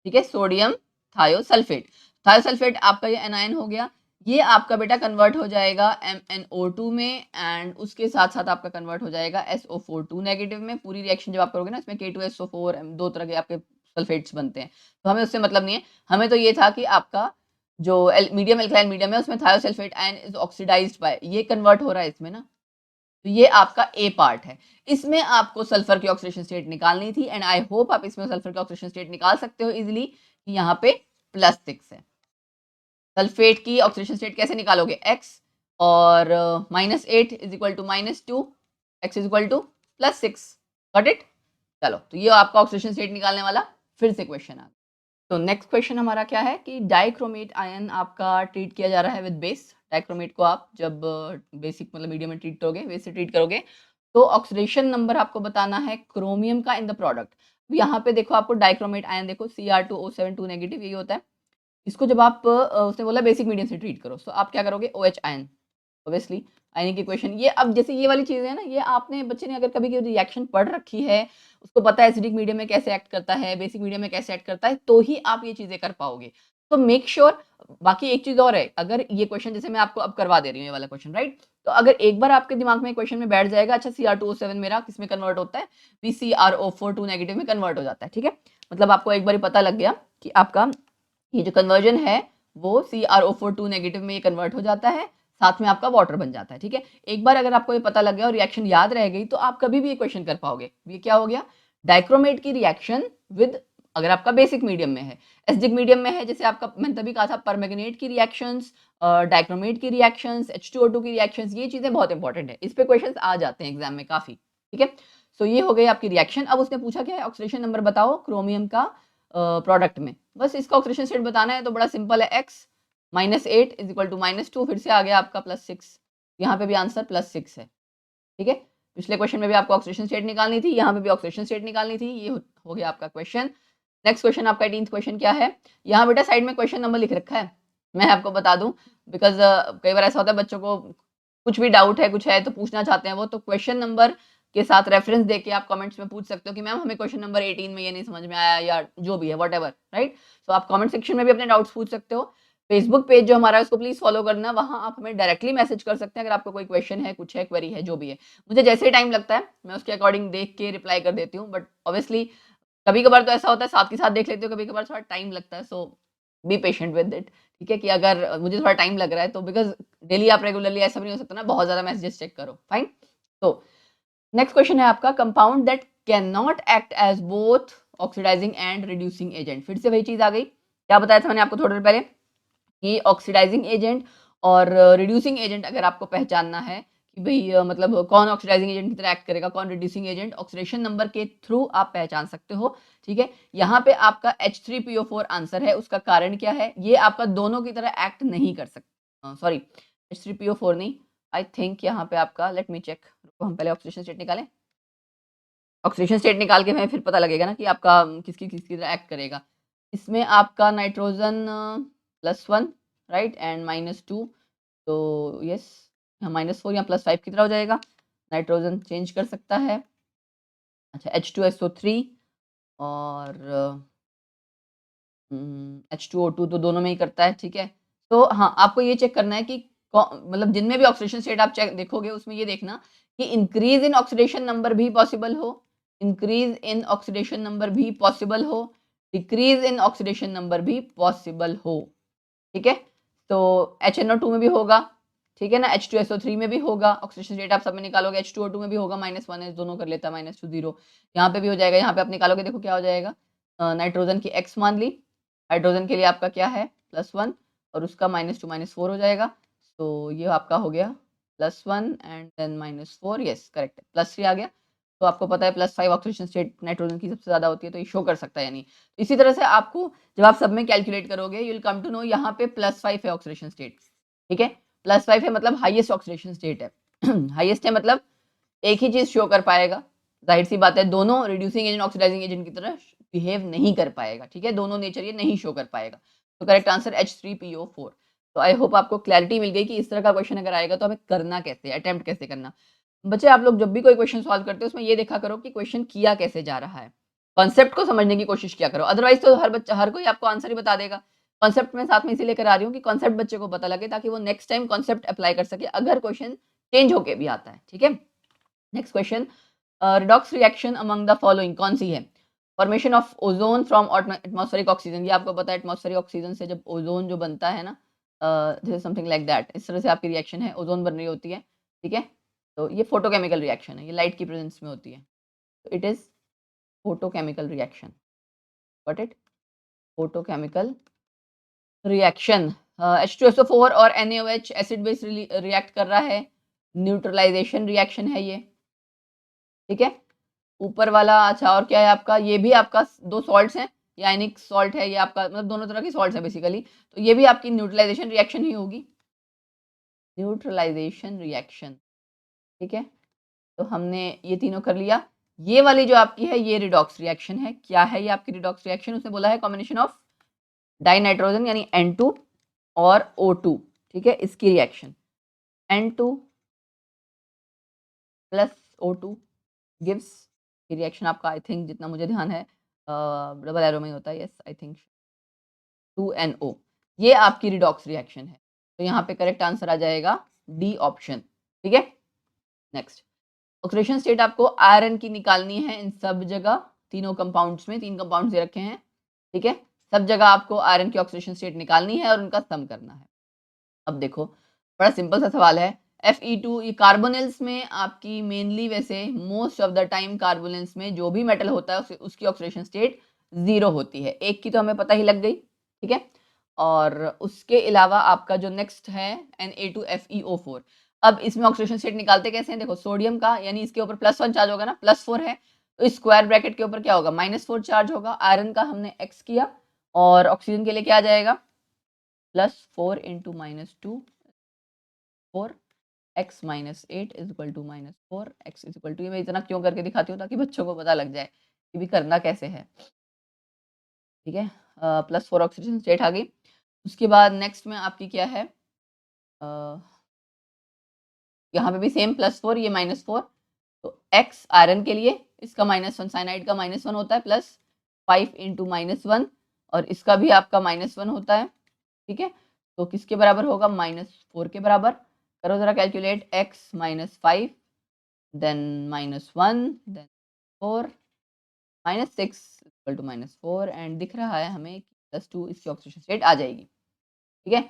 ठीक है, सोडियम थायोसल्फेट। थायोसल्फेट आपका ये एनायन हो गया, ये आपका बेटा कन्वर्ट हो जाएगा MnO2 में एंड उसके साथ-साथ आपका कन्वर्ट हो जाएगा SO4 2 नेगेटिव में। पूरी रिएक्शन जब आप करोगे ना इसमें K2SO4 2 तरह के आपके सल्फेट्स बनते हैं। तो हमें उससे मतलब नहीं है, हमें तो ये था कि आपका जो मीडियम एल्कलाइन मीडियम है उसमें thiosulphate ion is oxidised by, ये कन्वर्ट हो रहा है इसमें ना। तो ये आपका ए पार्ट है। इसमें आपको सल्फर की ऑक्सीडेशन स्टेट निकालनी थी एंड आई होप आप इसमें सल्फर की ऑक्सीडेशन स्टेट निकाल सकते हो इजीली कि यहाँ पे +6 है। सल्फेट की ऑक्सीडेशन स्टेट कैसे निकालोगे? x और -8 is equal to -2, x is equal to +6। Got it? चलो, तो ये आपका ऑक्सीडेशन स्टेट निकालने वाला फिर से क्वेश्चन आ गया। तो नेक्स्ट क्वेश्चन हमारा क्या है कि डाइक्रोमेट आयन आपका ट्रीट किया जा रहा है विद बेस। डाइक्रोमेट को आप जब बेसिक मतलब मीडियम में ट्रीट करोगे, बेस से ट्रीट करोगे, तो ऑक्सीडेशन नंबर आपको बताना है क्रोमियम का इन द प्रोडक्ट। यहाँ पे देखो आपको डाइक्रोमेट आयन देखो Cr2O7 2 नेगेटिव यही होता है। इसको जब आप उसने बोला बेसिक मीडियम से ट्रीट करो, तो आप क्या करोगे? OH आयन, ऑब्वियसली आयनिक इक्वेशन। ये अब जैसे ये वाली चीज़ें हैं ना, ये आपने बच्चे ने अगर कभी कोई रिएक्शन पढ़ रखी है, उसको पता है एसिडिक मीडियम में कैसे एक्ट करता है, बेसिक मीडियम में कैसे एक्ट करता है, तो ही आप ये चीज़ें कर पाओगे। तो मेक श्योर बाकी एक चीज़ और है, अगर ये क्वेश्चन जैसे मैं आपको अब करवा दे रही हूँ ये वाला क्वेश्चन, राइट? तो अगर एक बार आपके दिमाग में क्वेश्चन में बैठ जाएगा, अच्छा Cr2O7 मेरा किसमें कन्वर्ट होता है? VCrO4 2 नेगेटिव में कन्वर्ट हो जाता है, ठीक है? मतलब आपको एक बार पता लग गया कि आपका ये जो कन्वर्जन है वो CrO4 2 नेगेटिव में ये कन्वर्ट हो जाता है, साथ में आपका वाटर बन जाता है, ठीक है? एक बार अगर आपको ये पता लग गया और रिएक्शन याद रह गई, तो आप कभी भी ये क्वेश्चन कर पाओगे। ये क्या हो गया? डाइक्रोमेट की रिएक्शन विद, अगर आपका बेसिक मीडियम में है, एसिडिक मीडियम में है, जैसे आपका मैंने तभी कहा था परमैंगनेट की रिएक्शंस, डाइक्रोमेट की रिएक्शंस, H2O2 की रिएक्शंस, ये चीज़ें बहुत इंपॉर्टेंट है। इस पे क्वेश्चंस आ जाते हैं एग्जाम में काफ़ी, ठीक है? सो ये हो गई आपकी रिएक्शन। अब उसने पूछा क्या है? ऑक्सीडेशन नंबर बताओ क्रोमियम का प्रोडक्ट में। बस इसका ऑक्सीडेशन स्टेट बताना है, तो बड़ा सिंपल है, x -8 इज इक्वल टू -2, फिर से आ गया आपका +6। यहाँ पे भी आंसर +6 है, ठीक है? पिछले क्वेश्चन में भी आपको ऑक्सीडेशन स्टेट निकालनी थी, यहाँ पे भी ऑक्सीडेशन स्टेट निकालनी थी। ये हो गया आपका क्वेश्चन। नेक्स्ट क्वेश्चन आपका 18th क्वेश्चन क्या है? यहाँ बेटा साइड में क्वेश्चन नंबर लिख रखा है, मैं आपको बता दूं, बिकॉज कई बार ऐसा होता है बच्चों को कुछ भी डाउट है, कुछ है तो पूछना चाहते हैं वो, तो क्वेश्चन नंबर के साथ रेफरेंस देके आप कमेंट्स में पूछ सकते हो कि मैम हमें क्वेश्चन नंबर 18 में ये नहीं समझ में आया, या जो भी है व्हाटएवर, राइट? सो आप कमेंट सेक्शन में भी अपने डाउट्स पूछ सकते हो। फेसबुक पेज जो हमारा है उसको प्लीज फॉलो करना, वहाँ आप हमें डायरेक्टली मैसेज कर सकते हैं अगर आपको कोई क्वेश्चन है, कुछ है, क्वेरी है, जो भी है। मुझे जैसे ही टाइम लगता है मैं उसके अकॉर्डिंग देख के रिप्लाई कर देती हूँ, बट ऑब्वियसली कभी कभार तो ऐसा होता है साथ के साथ देख लेते हो, कभी कभार थोड़ा टाइम लगता है, सो बी पेशेंट विद इट, ठीक है? कि अगर मुझे थोड़ा टाइम लग रहा है तो बिकॉज डेली आप रेगुलरली ऐसा भी नहीं हो सकता ना, बहुत ज्यादा मैसेजेस चेक करो, फाइन। तो नेक्स्ट क्वेश्चन है आपका, compound that can not act as both oxidizing and reducing agent. फिर से वही चीज आ गई, क्या बताया था मैंने आपको थोड़ी देर पहले कि ऑक्सीडाइजिंग एजेंट और रिड्यूसिंग एजेंट अगर आपको पहचानना है कि भाई मतलब कौन ऑक्सीडाइजिंग एजेंट की तरह एक्ट करेगा, कौन रिड्यूसिंग एजेंट, ऑक्सीडेशन नंबर के थ्रू आप पहचान सकते हो, ठीक है? यहाँ पे आपका H3PO4 आंसर है। उसका कारण क्या है? ये आपका दोनों की तरह एक्ट नहीं कर सकता, सॉरी H3PO4 नहीं, आई थिंक यहाँ पे आपका, लेट मी चेक, हम पहले ऑक्सीडेशन स्टेट निकालें। ऑक्सीडेशन स्टेट निकाल के हमें फिर पता लगेगा ना कि आपका किसकी किसकी तरह एक्ट करेगा। इसमें आपका नाइट्रोजन +1 राइट एंड -2, तो यस यहाँ -4 या +5 की तरह हो जाएगा। नाइट्रोजन चेंज कर सकता है। अच्छा H2SO3 और H2O2 तो दोनों में ही करता है, ठीक है? तो हाँ, आपको ये चेक करना है कि मतलब जिनमें भी ऑक्सीडेशन स्टेट आप चेक देखोगे उसमें ये देखना कि इंक्रीज इन ऑक्सीडेशन नंबर भी पॉसिबल हो, इंक्रीज इन ऑक्सीडेशन नंबर भी पॉसिबल हो, डिक्रीज इन ऑक्सीडेशन नंबर भी पॉसिबल हो, ठीक है? तो HNO2 में भी होगा, ठीक है ना? H2SO3 में भी होगा, ऑक्सीडेशन स्टेट आप सब में निकालोगे, H2O2 में भी होगा, -1 दोनों कर लेता है, -2 0, यहाँ पे भी हो जाएगा। यहाँ पे आप निकालोगे, देखो क्या हो जाएगा, नाइट्रोजन की x मान ली, हाइड्रोजन के लिए आपका क्या है +1 और उसका -2 -4 हो जाएगा। तो ये आपका हो गया +1 एंड देन -4, यस करेक्ट है, +3 आ गया। तो आपको पता है +5 ऑक्सीडेशन स्टेट नाइट्रोजन की सबसे ज़्यादा होती है, तो ये शो कर सकता है यानी। इसी तरह से आपको जब आप सब में कैलकुलेट करोगे you will come to know यहाँ पे +5 है ऑक्सीडेशन स्टेट, ठीक है? +5 है मतलब हाईएस्ट ऑक्सीडेशन स्टेट है। हाईएस्ट है मतलब एक ही चीज़ शो कर पाएगा, ज़ाहिर-सी बात है दोनों रिड्यूसिंग एजेंट, ऑक्सीडाइजिंग एजेंट की तरह बिहेव नहीं कर पाएगा, ठीक है? दोनों नेचर ये नहीं शो कर पाएगा। तो करेक्ट आंसर H3PO4। तो आई होप आपको क्लैरिटी मिल गई कि इस तरह का क्वेश्चन अगर आएगा तो हमें करना कैसे है, अटेम्प्ट कैसे करना। बच्चे आप लोग जब भी कोई क्वेश्चन सॉल्व करते हो उसमें ये देखा करो कि क्वेश्चन किया कैसे जा रहा है। कॉन्सेप्ट को समझने की कोशिश किया करो, अदरवाइज़ तो हर कोई आपको आंसर ही बता देगा। कॉन्सेप्ट में साथ में इसीलिए करा रही हूँ कि कॉन्सेप्ट बच्चे को पता लगे ताकि वो नेक्स्ट टाइम कॉन्सेप्ट अप्लाई कर सके अगर क्वेश्चन चेंज होके भी आता है, ठीक है। Next question, redox reaction among the following कौन सी है? Formation of ozone from atmospheric oxygen, ये आपको पता है एटमॉस्फेरिक ऑक्सीजन से जब ओजोन जो बनता है ना, this is something like that, इस तरह से आपकी रिएक्शन है, ओजोन बन रही होती है, ठीक है। तो ये फोटोकेमिकल रिएक्शन है, ये लाइट की प्रेजेंस में होती है, तो it is photochemical reaction, got it, photochemical reaction. H2SO4 और NaOH एसिड बेस रिएक्ट कर रहा है, न्यूट्रलाइजेशन रिएक्शन है ये, ठीक है। ऊपर वाला अच्छा, और क्या है आपका, ये भी आपका दो सॉल्ट्स हैं, ये आयनिक सॉल्ट है, ये आपका मतलब दोनों तरह की सॉल्ट्स है बेसिकली, तो ये भी आपकी न्यूट्रलाइजेशन रिएक्शन ही होगी, न्यूट्रलाइजेशन रिएक्शन, ठीक है। तो हमने ये तीनों कर लिया। ये वाली जो आपकी है ये रिडॉक्स रिएक्शन है। क्या है ये आपकी रिडॉक्स रिएक्शन? उसने बोला है कॉम्बिनेशन ऑफ डाइनाइट्रोजन यानी N2 और O2, ठीक है, इसकी reaction N2 plus O2 gives, ये रिएक्शन आपका आई थिंक जितना मुझे ध्यान है डबल एरो में ही होता है, यस आई थिंक 2NO, ये आपकी रिडॉक्स रिएक्शन है। तो यहाँ पे करेक्ट आंसर आ जाएगा डी ऑप्शन, ठीक है। नेक्स्ट, ऑक्सीडेशन स्टेट आपको आयरन की निकालनी है इन सब जगह, तीनों कंपाउंड्स में, 3 कंपाउंड्स दे रखे हैं, ठीक है, सब जगह आपको आयरन की ऑक्सीडेशन स्टेट निकालनी है और उनका सम करना है। अब देखो बड़ा सिंपल सा सवाल है, Fe2 ये कार्बोनिल्स में आपकी मेनली, वैसे most of the time carbonyls में जो भी मेटल होता है उसकी ऑक्सीडेशन स्टेट 0 होती है, एक की तो हमें पता ही लग गई, ठीक है। और उसके अलावा आपका जो नेक्स्ट है Na2FeO4, अब इसमें ऑक्सीडेशन स्टेट निकालते कैसे हैं? देखो सोडियम का यानी इसके ऊपर +1 चार्ज होगा ना, +4 है, तो इस स्क्वायर ब्रैकेट के ऊपर क्या होगा, -4 चार्ज होगा। आयरन का हमने x किया और ऑक्सीजन के लिए क्या आ जाएगा, +4 into -2 4 x minus 8 is equal to -4 x is equal to, ये मैं इतना क्यों करके दिखाती हूँ ताकि बच्चों को पता लग जाए कि भी करना कैसे है, ठीक है। +4 ऑक्सीजन स्टेट आ गई। उसके बाद नेक्स्ट में आपकी क्या है, यहाँ पे भी सेम +4 ये -4, तो x आयरन के लिए इसका -1, साइनाइड का -1 होता है, +5 इंटू -1 और इसका भी आपका -1 होता है, ठीक है। तो किसके बराबर होगा, -4 के बराबर। करो जरा calculate, x -5 then -1 then 4 -6 equal to -4 and दिख रहा है हमें +2 इसकी ऑक्सीडेशन स्टेट आ जाएगी, ठीक है।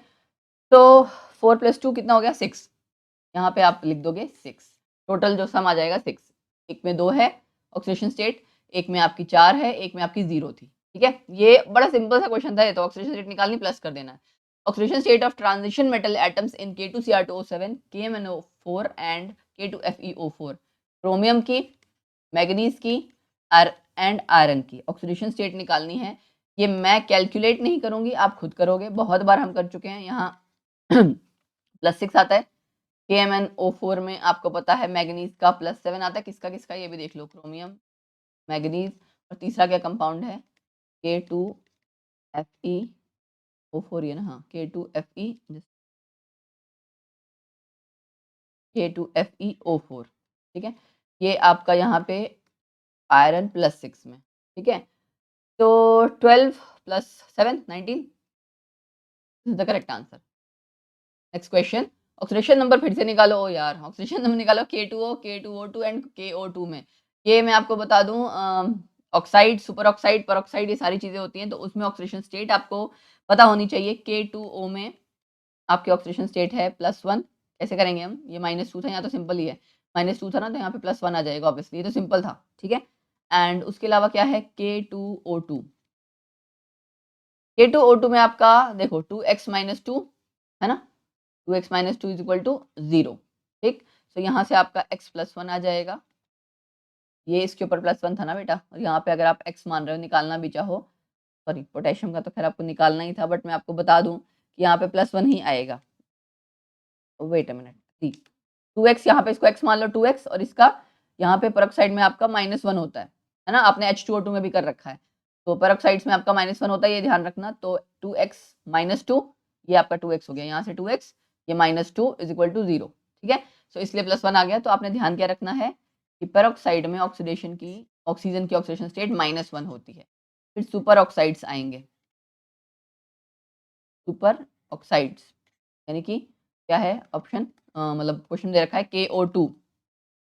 तो 4 + 2 कितना हो गया, 6, यहाँ पे आप लिख दोगे 6, टोटल जो सम आ जाएगा 6, एक में 2 है ऑक्सीडेशन स्टेट, एक में आपकी 4 है, एक में आपकी 0 थी, ठीक है। ये बड़ा सिंपल सा क्वेश्चन था, ये तो ऑक्सीडेशन स्टेट निकालनी प्लस कर देना है। Oxidation state of transition metal atoms in K2Cr2O7 KMnO4 and K2FeO4, chromium की, मैग्नीज की एंड आयरन की ऑक्सीडेशन स्टेट निकालनी है। ये मैं कैलकुलेट नहीं करूंगी, आप खुद करोगे, बहुत बार हम कर चुके हैं। यहाँ +6 आता है, KMnO4 में आपको पता है मैग्नीज का +7 आता है, किसका किसका ये भी देख लो, क्रोमियम, मैग्नीज, और तीसरा क्या कंपाउंड है, K2FeO4, ये ना, हाँ K2FeO4, ठीक है। ये आपका यहाँ पे आयरन +6 में, ठीक है। तो 12 + 7 19 is the correct answer. Next question, oxidation number फिर से निकालो। ओ यार, ऑक्सीडेशन नंबर निकालो K2O, K2O2 एंड KO2 में। ये मैं आपको बता दूं, ऑक्साइड, सुपर ऑक्साइड, पर ऑक्साइड, ये सारी चीजें होती हैं, तो उसमें ऑक्सीडेशन स्टेट आपको पता होनी चाहिए। K2O में आपकी ऑक्सीडेशन स्टेट है +1, कैसे करेंगे हम, ये -2 था, यहाँ तो सिंपल ही है, -2 था ना, तो यहाँ पे +1 आ जाएगा ऑब्वियसली, ये तो सिंपल था, ठीक है। एंड उसके अलावा क्या है, K2O2, K2O2 में आपका देखो 2x - 2 है ना, 2x - 2 इज इक्वल टू 0, ठीक। तो यहाँ से आपका x +1 आ जाएगा, ये इसके ऊपर +1 था ना बेटा, और यहाँ पे अगर आप x मान रहे हो, निकालना भी चाहो, सॉरी पोटेशियम का तो खैर आपको निकालना ही था, बट मैं आपको बता दूं कि यहाँ पे +1 ही आएगा। Wait a minute, C 2x, यहाँ पे इसको x मान लो 2x, और इसका यहाँ पे पेरोक्साइड में आपका -1 होता है ना, आपने H2O2 में भी कर रखा है, तो पेरोक्साइड्स में आपका -1 होता है, ये ध्यान रखना। तो 2x - 2, ये आपका 2x हो गया, यहाँ से 2x, ये -2 इज इक्वल टू 0, ठीक है। सो इसलिए +1 आ गया। तो आपने ध्यान क्या रखना है कि पेरोक्साइड में ऑक्सीडेशन की, ऑक्सीजन की ऑक्सीडेशन स्टेट -1 होती है। फिर सुपर ऑक्साइड्स आएंगे, सुपर ऑक्साइड्स, यानी कि क्या है ऑप्शन, मतलब क्वेश्चन दे रखा है KO2,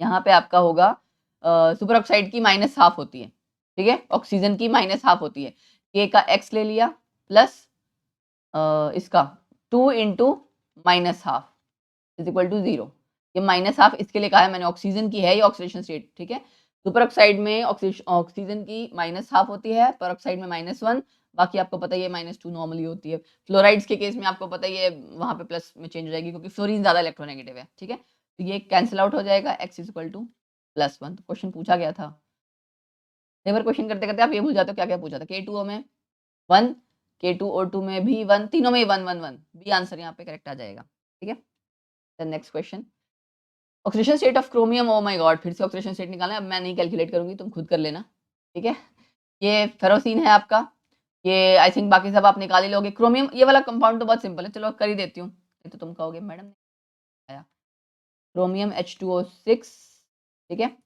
यहाँ पे आपका होगा सुपर ऑक्साइड की माइनस हाफ होती है, ठीक है, ऑक्सीजन की माइनस हाफ होती है, K का X ले लिया प्लस इसका 2 into minus half is equal to 0। ये माइनस हाफ इसके लिए कहा है मैंने, ऑक्सीजन की है ये ऑक्सीडेशन स्टेट, ठीक है। सुपर ऑक्साइड में ऑक्सीजन की माइनस हाफ होती है, पर ऑक्साइड में -1, बाकी आपको पता ही है -2 नॉर्मली होती है। फ्लोराइड्स के केस में आपको पता ही है वहां पे प्लस में चेंज हो जाएगी क्योंकि फ्लोरीन ज्यादा इलेक्ट्रोनेगेटिव है, ठीक है। तो ये कैंसिल आउट हो जाएगा, x इज इक्वल टू +1। तो क्वेश्चन पूछा गया था, एक बार क्वेश्चन करते करते आप ये भूल जाते हो क्या क्या पूछा था। K2O में 1, K2O2 में भी 1, तीनों में 1 1 1, बी आंसर यहाँ पे करेक्ट आ जाएगा, ठीक है। Then next question, oxidation state of chromium, oh my god, फिर से ऑक्सीडेशन स्टेट निकालना है, अब मैं नहीं कैलकुलेट करूंगी, तुम खुद कर लेना, ठीक है। ये फेरोसिन है आपका, ये आई थिंक बाकी सब आप निकाल ही लोगे। क्रोमियम ये वाला कंपाउंड तो बहुत सिंपल है, चलो कर ही देती हूँ, ये तो तुम कहोगे मैडम ने आया। क्रोमियम H2O6, ठीक है,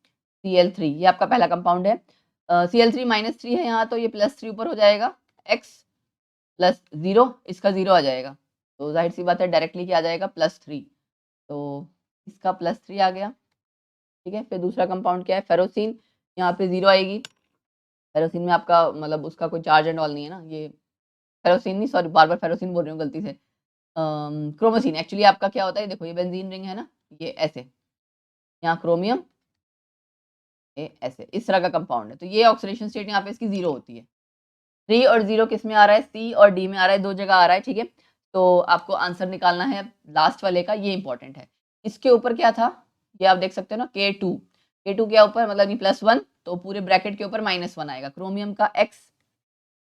Cl3 ये आपका पहला कंपाउंड है। Cl3 -3 है यहाँ, तो ये +3 ऊपर हो जाएगा, x +0, इसका 0 आ जाएगा, तो जाहिर सी बात है डायरेक्टली क्या आ जाएगा +3, तो इसका +3 आ गया, ठीक है। फिर दूसरा कंपाउंड क्या है, फेरोसिन, यहाँ पे 0 आएगी। फेरोसिन में आपका मतलब उसका कोई चार्ज एंड ऑल नहीं है ना, ये फेरोसिन नहीं, सॉरी बार बार फेरोसिन बोल रही हूँ गलती से, क्रोमोसिन एक्चुअली आपका क्या होता है, देखो ये बेंजीन रिंग है ना, ये ऐसे, यहाँ क्रोमियम, ये ऐसे, इस तरह का कंपाउंड है, तो ये ऑक्सीडेशन स्टेट यहाँ पे इसकी 0 होती है। 3 और 0 किस में आ रहा है, सी और डी में आ रहा है, दो जगह आ रहा है, ठीक है। तो आपको आंसर निकालना है लास्ट वाले का, ये इंपॉर्टेंट है। इसके ऊपर क्या था, ये आप देख सकते हो ना, K2 के ऊपर मतलब ये +1, तो पूरे ब्रैकेट के ऊपर -1 आएगा, क्रोमियम का X,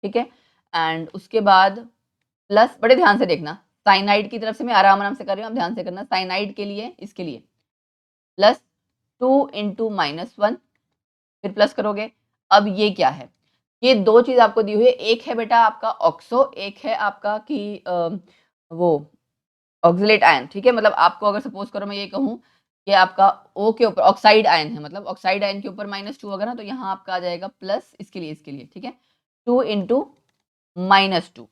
ठीक है। एंड उसके बाद प्लस, बड़े ध्यान से देखना, साइनाइड की तरफ से मैं आराम आराम से कर रही हूँ, आप ध्यान से करना, साइनाइड के लिए इसके लिए +2 इंटू -1, फिर प्लस करोगे। अब ये क्या है, ये दो चीज आपको दी हुई है, एक है बेटा आपका ऑक्सो, एक है आपका कि वो ऑक्सलेट आयन, ठीक है। मतलब आपको अगर सपोज करो मैं ये कहूँ कि आपका O के ऊपर ऑक्साइड आयन है, मतलब ऑक्साइड आयन के ऊपर -2 होगा ना, तो यहाँ आपका आ जाएगा प्लस, इसके लिए, ठीक है, 2 इंटू -2,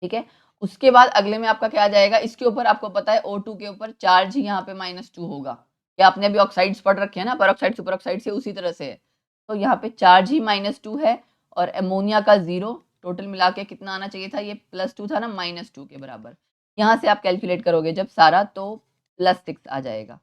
ठीक है। उसके बाद अगले में आपका क्या आ जाएगा, इसके ऊपर आपको पता है O2 के ऊपर चार्ज ही यहाँ पे -2 होगा, या आपने अभी ऑक्साइड्स पढ़ रखे हैं ना, पर ऑक्साइड सुपर ऑक्साइड से उसी तरह से है, तो यहाँ पे चार्ज ही -2 है, और अमोनिया का 0, टोटल मिला के कितना आना चाहिए था, ये +2 था ना, -2 के बराबर। यहाँ से आप कैलकुलेट करोगे जब सारा, तो +6 आ जाएगा।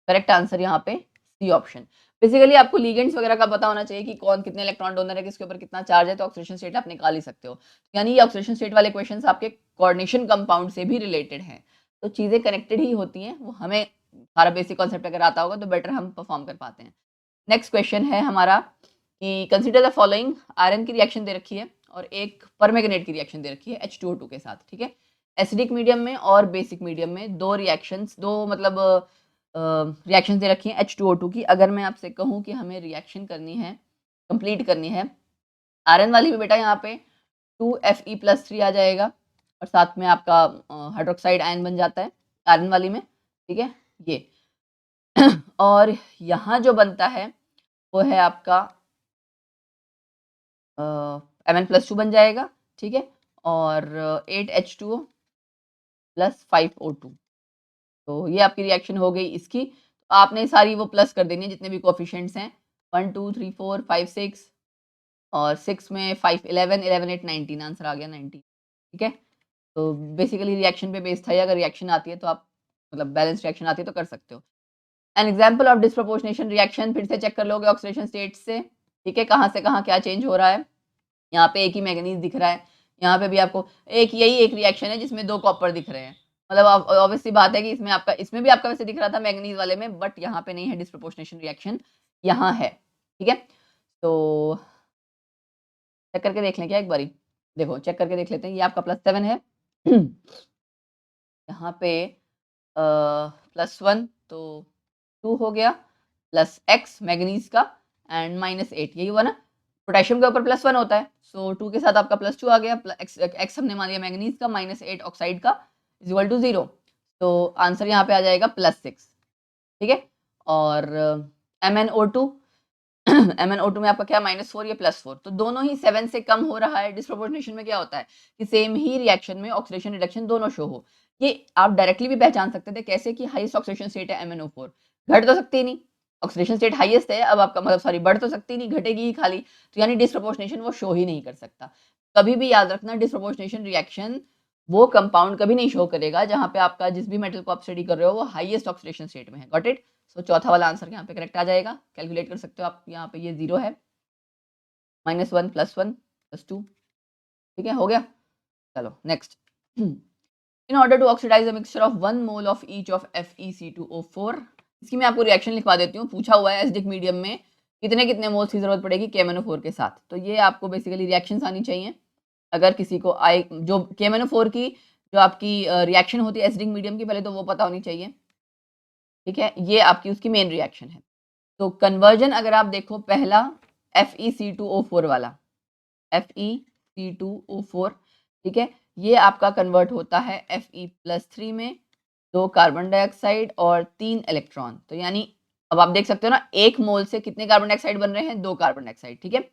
करेक्ट आंसर यहाँ पे सी ऑप्शन। बेसिकली आपको लिगेंड्स वगैरह का पता होना चाहिए कि कौन कितने इलेक्ट्रॉन डोनर है, किसके ऊपर कितना चार्ज है, तो ऑक्सीडेशन स्टेट आप निकाल ही सकते हो। यानी ये ऑक्सीडेशन स्टेट वाले क्वेश्चंस आपके कोऑर्डिनेशन कंपाउंड से भी रिलेटेड हैं, तो चीजें कनेक्टेड ही होती हैं, वो हमें सारा बेसिक कॉन्सेप्ट अगर आता होगा तो बेटर हम परफॉर्म कर पाते हैं। नेक्स्ट क्वेश्चन है हमारा कि कंसीडर द फॉलोइंग, आयरन की रिएक्शन दे रखी है और एक परमैंगनेट की रिएक्शन दे रखी है H2O2 के साथ, ठीक है। एसिडिक मीडियम में और बेसिक मीडियम में दो रिएक्शंस, दो मतलब रिएक्शन दे रखी है H2O2 की। अगर मैं आपसे कहूँ कि हमें रिएक्शन करनी है, कंप्लीट करनी है, आयरन वाली में बेटा यहाँ पे 2Fe+3 आ जाएगा, और साथ में आपका हाइड्रोक्साइड आयन बन जाता है आयरन वाली में, ठीक है ये। और यहाँ जो बनता है वो है आपका Mn+2 बन जाएगा, ठीक है, और 8H2O + 5O2, तो ये आपकी रिएक्शन हो गई इसकी। तो आपने सारी वो प्लस कर देनी है जितने भी कोफिशिएंट्स हैं, 1 2 3 4 5 6, और 6 में 5 11 11 8 19, आंसर आ गया 19, ठीक है। तो बेसिकली रिएक्शन पे बेस्ड था ये, अगर रिएक्शन आती है तो आप मतलब बैलेंस रिएक्शन आती है तो कर सकते हो। An example of disproportionation reaction, फिर से चेक कर लोगे ऑक्सीडेशन स्टेट से, ठीक है, कहाँ से कहाँ क्या चेंज हो रहा है। यहाँ पे एक ही मैंगनीज दिख रहा है, यहाँ पे भी आपको यही एक रिएक्शन है जिसमें 2 कॉपर दिख रहे हैं, मतलब ऑब्वियस सी बात है कि इसमें भी आपका वैसे दिख रहा था मैंगनीज वाले में, बट यहाँ पे नहीं है, डिस्प्रोपोर्शनेशन रिएक्शन यहाँ है, ठीक है। तो चेक करके देख लें क्या एक बारी, देखो चेक करके देख लेते हैं, ये आपका +7 है, यहाँ पे +1, तो 2 हो गया, +x मैंगनीज का, एंड -8, यही हुआ ना, पोटेशियम के ऊपर +1 होता है, सो 2 के साथ आपका +2 आ गया, x हमने मान लिया मैंगनीज का, -8 ऑक्साइड का इज इक्वल टू 0, तो आंसर यहाँ पे आ जाएगा +6, ठीक है। और MnO2 MnO2 में आपका क्या -4 या +4, तो दोनों ही 7 से कम हो रहा है। डिस्प्रोपोर्शनेशन में क्या होता है कि सेम ही रिएक्शन में ऑक्सीडेशन रिडक्शन दोनों शो हो। ये आप डायरेक्टली भी पहचान सकते थे, कैसे कि हाईएस्ट ऑक्सीडेशन स्टेट है MnO4, घट तो सकती नहीं, ऑक्सीडेशन स्टेट हाईएस्ट है, अब आपका मतलब सॉरी बढ़ तो सकती नहीं, घटेगी ही खाली, तो यानी डिस्प्रोपोर्शनेशन वो शो ही नहीं कर सकता। कभी भी याद रखना, डिस्प्रोपोर्शनेशन रिएक्शन वो कंपाउंड कभी नहीं शो करेगा जहां पे आपका जिस भी मेटल को आप स्टडी कर रहे हो वो हाईएस्ट ऑक्सीडेशन स्टेट में है। Got it? सो चौथा वाला आंसर यहाँ पे करेक्ट आ जाएगा। कैलकुलेट कर सकते हो आप, यहाँ पे ये 0 है, -1 +1 +2, ठीक है, हो गया। चलो next. In order to oxidize a mixture of 1 mole of each of FeC2O4, इसकी मैं आपको रिएक्शन लिखवा देती हूँ। पूछा हुआ है एसिडिक मीडियम में कितने कितने मोल्स की जरूरत पड़ेगी KMnO4 के साथ, तो ये आपको बेसिकली रिएक्शंस आनी चाहिए। अगर किसी को आई जो KMnO4 की जो आपकी रिएक्शन होती है एसिडिक मीडियम की, पहले तो वो पता होनी चाहिए, ठीक है, ये आपकी उसकी मेन रिएक्शन है। तो कन्वर्जन अगर आप देखो, पहला FeC2O4 वाला, FeC2O4, ठीक है, ये आपका कन्वर्ट होता है Fe+3 में, 2 कार्बन डाइऑक्साइड और 3 इलेक्ट्रॉन। तो यानी अब आप देख सकते हो ना, 1 मोल से कितने कार्बन डाइऑक्साइड बन रहे हैं, 2 कार्बन डाइऑक्साइड, ठीक है।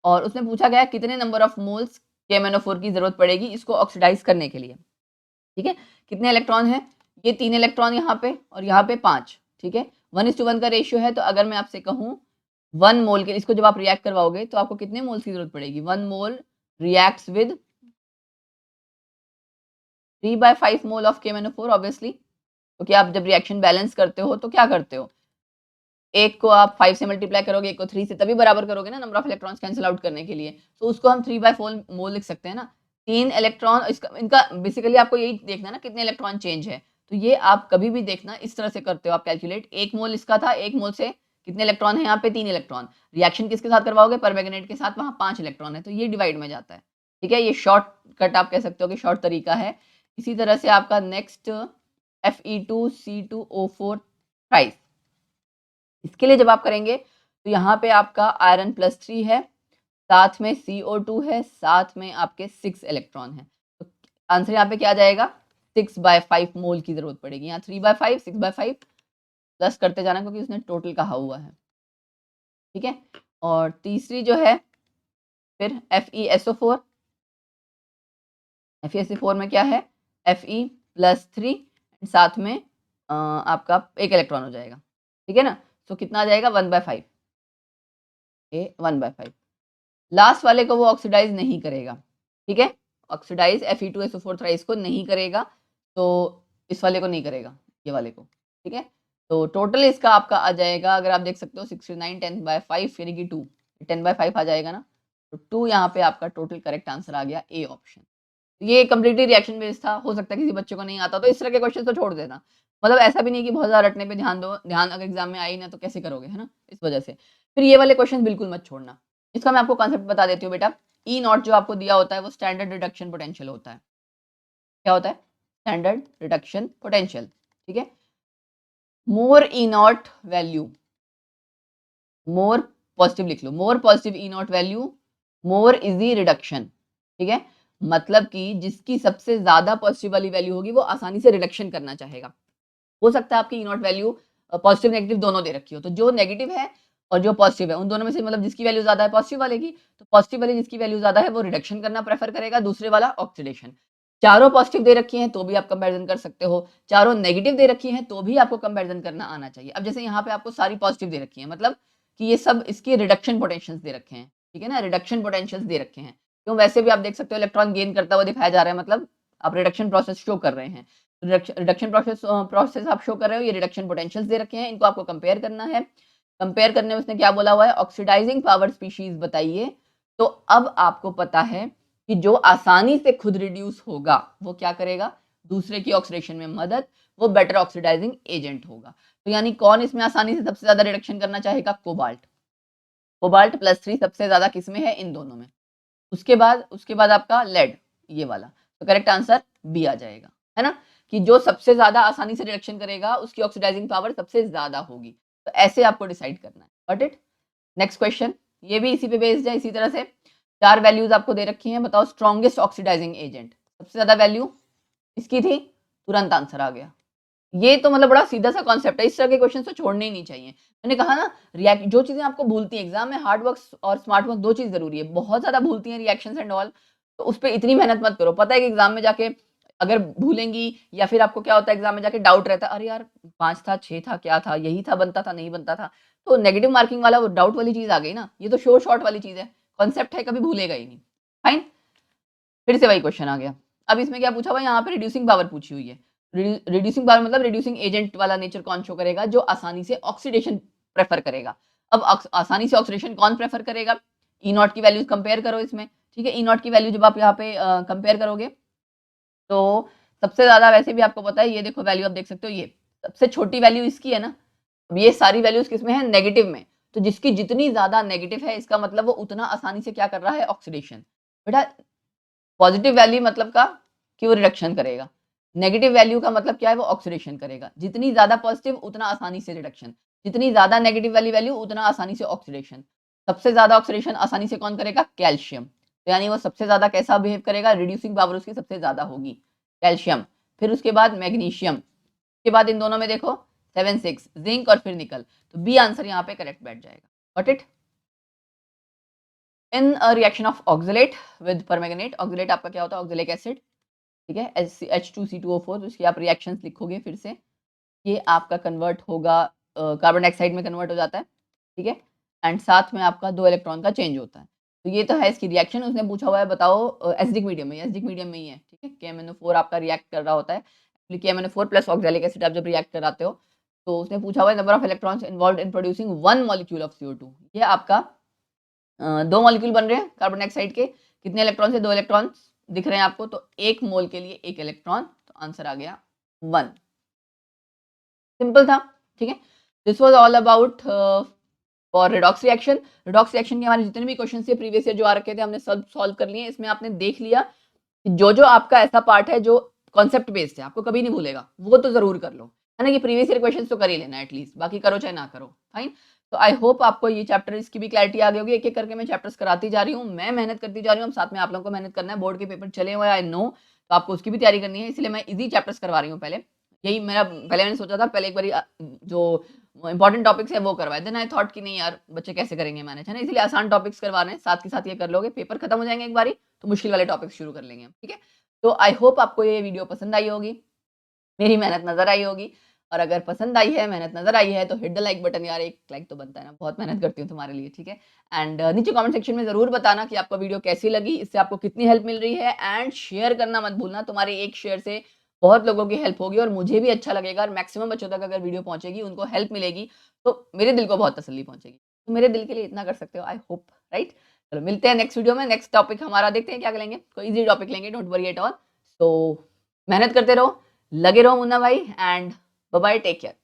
और उसमें पूछा गया कितने नंबर ऑफ मोल्स KMnO4 की जरूरत पड़ेगी इसको ऑक्सीडाइज करने के लिए, ठीक है। कितने इलेक्ट्रॉन है, ये 3 इलेक्ट्रॉन यहाँ पे और यहाँ पे 5, ठीक है, 1:1 का रेशियो है। तो अगर मैं आपसे कहूँ 1 मोल के, इसको जब आप रिएक्ट करवाओगे तो आपको कितने मोल्स की जरूरत पड़ेगी, 1 mole reacts with 3/5 mole of KMnO4 obviously, क्योंकि आप जब रिएक्शन बैलेंस करते हो तो क्या करते हो, एक को आप 5 से मल्टीप्लाई करोगे, एक को 3 से, तभी बराबर करोगे ना number of electrons cancel out करने के लिए, तो उसको हम 3/4 मोल लिख सकते हैं ना। 3 इलेक्ट्रॉन, इसका इनका बेसिकली आपको यही देखना ना कितने इलेक्ट्रॉन चेंज है, तो ये आप कभी भी देखना इस तरह से करते हो आप कैलकुलेट। 1 मोल इसका था, 1 मोल से कितने इलेक्ट्रॉन है, यहाँ पे 3 इलेक्ट्रॉन, रिएक्शन किसके साथ करवाओगे, परमैंगनेट के साथ, वहाँ 5 इलेक्ट्रॉन है, तो ये डिवाइड में जाता है, ठीक है। ये शॉर्टकट आप कह सकते हो कि शॉर्ट तरीका है। इसी तरह से आपका नेक्स्ट Fe2C2O4 थ्राइस, इसके लिए जब आप करेंगे तो यहाँ पे आपका आयरन +3 है, साथ में CO2 है, साथ में आपके 6 इलेक्ट्रॉन है। तो आंसर यहाँ पे क्या आ जाएगा, 6/5 मोल की जरूरत पड़ेगी। यहाँ 3/5 6/5 प्लस करते जाना क्योंकि उसने टोटल कहा हुआ है, ठीक है। और तीसरी जो है फिर FeSO4, FeSO4 में क्या है, Fe+3 साथ में आपका 1 इलेक्ट्रॉन हो जाएगा, ठीक है ना। तो कितना आ जाएगा 1/5, ये 1/5। लास्ट वाले को वो ऑक्सीडाइज नहीं करेगा, ठीक है, ऑक्सीडाइज Fe2SO4 थ्राइस को नहीं करेगा, तो इस वाले को नहीं करेगा, ये वाले को, ठीक है। तो टोटल इसका आपका आ जाएगा, अगर आप देख सकते हो 69 10/5 यानी कि 2, 10/5 आ जाएगा ना, तो 2 यहाँ पे आपका टोटल करेक्ट आंसर आ गया, ए ऑप्शन। ये कंप्लीटली रिएक्शन बेस्ड था, हो सकता है किसी बच्चे को नहीं आता, तो इस तरह के क्वेश्चन तो छोड़ देना। मतलब ऐसा भी नहीं कि बहुत ज़्यादा रटने पे ध्यान दो, ध्यान अगर एग्जाम में आई ना तो कैसे करोगे, है ना, इस वजह से। फिर ये वाले क्वेश्चन बिल्कुल मत छोड़ना। इसका मैं आपको कॉन्सेप्ट बता देती हूँ बेटा। E0 जो आपको दिया होता है वो स्टैंडर्ड रिडक्शन पोटेंशियल होता है। क्या होता है, स्टैंडर्ड रिडक्शन पोटेंशियल, ठीक है। मोर E0 वैल्यू, मोर पॉजिटिव लिख लो, more positive E0 value, more easy reduction, ठीक है। मतलब कि जिसकी सबसे ज्यादा पॉजिटिव वाली वैल्यू होगी वो आसानी से रिडक्शन करना चाहेगा। हो सकता है आपकी E0 वैल्यू पॉजिटिव नेगेटिव दोनों दे रखी हो, तो जो नेगेटिव है और जो पॉजिटिव है उन दोनों में से मतलब जिसकी वैल्यू ज्यादा है पॉजिटिव वाले की, तो पॉजिटिव वाली जिसकी वैल्यू ज्यादा है वो रिडक्शन करना प्रेफर करेगा, दूसरे वाला ऑक्सीडेशन। चारों पॉजिटिव दे रखी हैं तो भी आप कंपैरिजन कर सकते हो, चारों नेगेटिव दे रखी हैं तो भी आपको कंपैरिजन करना आना चाहिए। अब जैसे यहाँ पे आपको सारी पॉजिटिव दे रखी है, मतलब कि ये सब इसकी रिडक्शन पोटेंशियल्स दे रखे हैं, ठीक है ना, रिडक्शन पोटेंशियल्स दे रखे हैं। क्यों, वैसे भी आप देख सकते हो इलेक्ट्रॉन गेन करता हुआ दिखाया जा रहा है, मतलब आप रिडक्शन प्रोसेस शो कर रहे हैं। रिडक्शन प्रोसेस आप शो कर रहे हो, ये रिडक्शन पोटेंशियल्स दे रखे हैं, इनको आपको कंपेयर करना है। कंपेयर करने में उसने क्या बोला हुआ है, ऑक्सीडाइजिंग पावर स्पीशीज बताइए। तो अब आपको पता है कि जो आसानी से खुद रिड्यूस होगा वो क्या करेगा, दूसरे की ऑक्सीडेशन में मदद, वो बेटर ऑक्सीडाइजिंग एजेंट होगा। तो यानी कौन इसमें आसानी से सबसे ज्यादा रिडक्शन करना चाहेगा, कोबाल्ट। कोबाल्ट +3 सबसे ज्यादा किसमें है, इन दोनों में। उसके बाद आपका लेड, ये वाला। तो करेक्ट आंसर बी आ जाएगा, है ना, कि जो सबसे ज्यादा आसानी से रिडक्शन करेगा उसकी ऑक्सीडाइजिंग पावर सबसे ज्यादा होगी। तो ऐसे आपको डिसाइड करना है। Got it. नेक्स्ट क्वेश्चन, ये भी इसी पे बेस्ड है। इसी तरह से 4 वैल्यूज आपको दे रखी हैं, बताओ स्ट्रॉन्गेस्ट ऑक्सीडाइजिंग एजेंट। सबसे ज्यादा वैल्यू इसकी थी, तुरंत आंसर आ गया, ये तो मतलब बड़ा सीधा-सा कॉन्सेप्ट है, इस तरह के क्वेश्चन तो छोड़ने ही नहीं चाहिए। मैंने कहा ना रिएक्ट जो चीज़ें आपको भूलती हैं एग्ज़ाम में हार्ड वर्क और स्मार्ट वर्क 2 चीज़ ज़रूरी है। बहुत ज़्यादा भूलती हैं रिएक्शंस एंड ऑल, तो उस पे इतनी मेहनत मत करो। पता है कि एग्ज़ाम में जाके अगर भूलेंगी या फिर आपको क्या होता है एग्ज़ाम में जाके डाउट रहता है, अरे यार 5 था, 6 था, क्या था? यही था, बनता था, नहीं बनता था। तो नेगेटिव मार्किंग वाला वो डाउट वाली चीज़ आ गई ना, ये तो श्योर शॉट वाली चीज़ है। कॉन्सेप्ट है, कभी भूलेगा ही नहीं। फाइन? फिर से वही क्वेश्चन आ गया। अब इसमें क्या पूछा हुआ है यहाँ पे रिड्यूसिंग पावर पूछी हुई है। रिड्यूसिंग पावर मतलब रिड्यूसिंग एजेंट वाला नेचर कौन शो करेगा जो आसानी से ऑक्सीडेशन प्रेफर करेगा। अब आसानी से ऑक्सीडेशन कौन प्रेफर करेगा? ई नॉट की वैल्यूज कंपेयर करो इसमें, ठीक है? ई नॉट की वैल्यू जब आप यहाँ पे कंपेयर करोगे तो सबसे ज्यादा वैसे भी आपको पता है, ये देखो वैल्यू आप देख सकते हो, ये सबसे छोटी वैल्यू इसकी है ना। अब ये सारी वैल्यूज किसमें है? नेगेटिव में। तो जिसकी जितनी ज्यादा नेगेटिव है इसका मतलब वो उतना आसानी से क्या कर रहा है? ऑक्सीडेशन। बेटा पॉजिटिव वैल्यू मतलब का कि वो रिडक्शन करेगा, नेगेटिव वैल्यू का मतलब क्या है? वो ऑक्सीडेशन करेगा। जितनी ज्यादा पॉजिटिव उतना आसानी से रिडक्शन, जितनी ज्यादा नेगेटिव वाली वैल्यू उतना आसानी से ऑक्सीडेशन। सबसे ज्यादा ऑक्सीडेशन आसानी से कौन करेगा? कैल्शियम। तो यानी वो सबसे ज्यादा कैसा बिहेव करेगा? रिड्यूसिंग पावर उसकी सबसे ज्यादा होगी, कैल्शियम। फिर उसके बाद मैग्नीशियम, उसके बाद इन दोनों में देखो 7 6 जिंक और फिर निकल। तो बी आंसर यहाँ पे करेक्ट बैठ जाएगा। Got it? In reaction of oxalate with permanganate, oxalate आपका क्या होता है? ऑक्सैलिक एसिड, ठीक है? H2C2O4, तो इसकी आप रिएक्शंस लिखोगे फिर से, ये आपका कन्वर्ट होगा कार्बन डाइऑक्साइड में कन्वर्ट हो जाता है, ठीक है? एंड साथ में आपका 2 इलेक्ट्रॉन का चेंज होता है। तो ये तो है इसकी रिएक्शन। उसने पूछा हुआ है बताओ एसिडिक मीडियम में, एसिडिक मीडियम में ही है, ठीक है? KMnO4 आपका रिएक्ट कर रहा होता है। KMnO4 प्लस ऑक्सैलिक एसिड आप जब रिएक्ट कराते हो, तो उसने पूछा हुआ है number of electrons involved in producing 1 molecule of CO2। ये आपका 2 मॉलिक्यूल बन रहे हैं कार्बन डाइऑक्साइड के, कितने इलेक्ट्रॉन से? 2 इलेक्ट्रॉन दिख रहे हैं आपको, तो 1 मोल के लिए 1 इलेक्ट्रॉन, तो आंसर आ गया 1। सिंपल था, ठीक है? This was all about for redox reaction. Redox reaction के हमारे जितने भी क्वेश्चन थे प्रीवियस ईयर जो आ रखे थे हमने सब सॉल्व कर लिए। इसमें आपने देख लिया कि जो आपका ऐसा पार्ट है जो कॉन्सेप्ट बेस्ड है, आपको कभी नहीं भूलेगा, वो तो जरूर कर लो, है ना? कि प्रीवियस ईयर क्वेश्चन तो कर ही लेना एटलीस्ट, बाकी करो चाहे ना करो। फाइन। तो आई होप आपको ये चैप्टर इसकी भी क्लैरिटी आ गई होगी। एक एक करके मैं चैप्टर्स कराती जा रही हूँ, मैं मेहनत करती जा रही हूँ, साथ में आप लोगों को मेहनत करना है। बोर्ड के पेपर चले हुए आई नो, तो आपको उसकी भी तैयारी करनी है, इसलिए मैं इजी चैप्टर्स करवा रही हूँ पहले। यही मेरा पहले मैंने सोचा था पहले एक बार जो इंपॉर्टेंट टॉपिक्स है वो करवाए, देन आई थॉट कि नहीं यार बच्चे कैसे करेंगे मैनेज, है ना? इसलिए आसान टॉपिक्स करवा रहे हैं, साथ के साथ ये कर लोगे, पेपर खत्म हो जाएंगे एक बारी तो मुश्किल वाले टॉपिक्स शुरू कर लेंगे हम, ठीक है? तो आई होप आपको ये वीडियो पसंद आई होगी, मेरी मेहनत नजर आई होगी। और अगर पसंद आई है, मेहनत नजर आई है, तो हिट द लाइक बटन यार, एक लाइक तो बनता है ना, बहुत मेहनत करती हूँ तुम्हारे लिए, ठीक है? एंड नीचे कमेंट सेक्शन में जरूर बताना कि आपको वीडियो कैसी लगी, इससे आपको कितनी हेल्प मिल रही है। एंड शेयर करना मत भूलना, तुम्हारे एक शेयर से बहुत लोगों की हेल्प होगी और मुझे भी अच्छा लगेगा, और मैक्सिमम बच्चों तक अगर वीडियो पहुंचेगी, उनको हेल्प मिलेगी, तो मेरे दिल को बहुत तसल्ली पहुंचेगी। तो मेरे दिल के लिए इतना कर सकते हो, आई होप, राइट? चलो मिलते हैं नेक्स्ट वीडियो में। नेक्स्ट टॉपिक हमारा देखते हैं क्या लेंगे, कोई इजी टॉपिक लेंगे, डोंट वरी एट ऑल। तो मेहनत करते रहो, लगे रहो Munna Bhai, and bye bye, take care.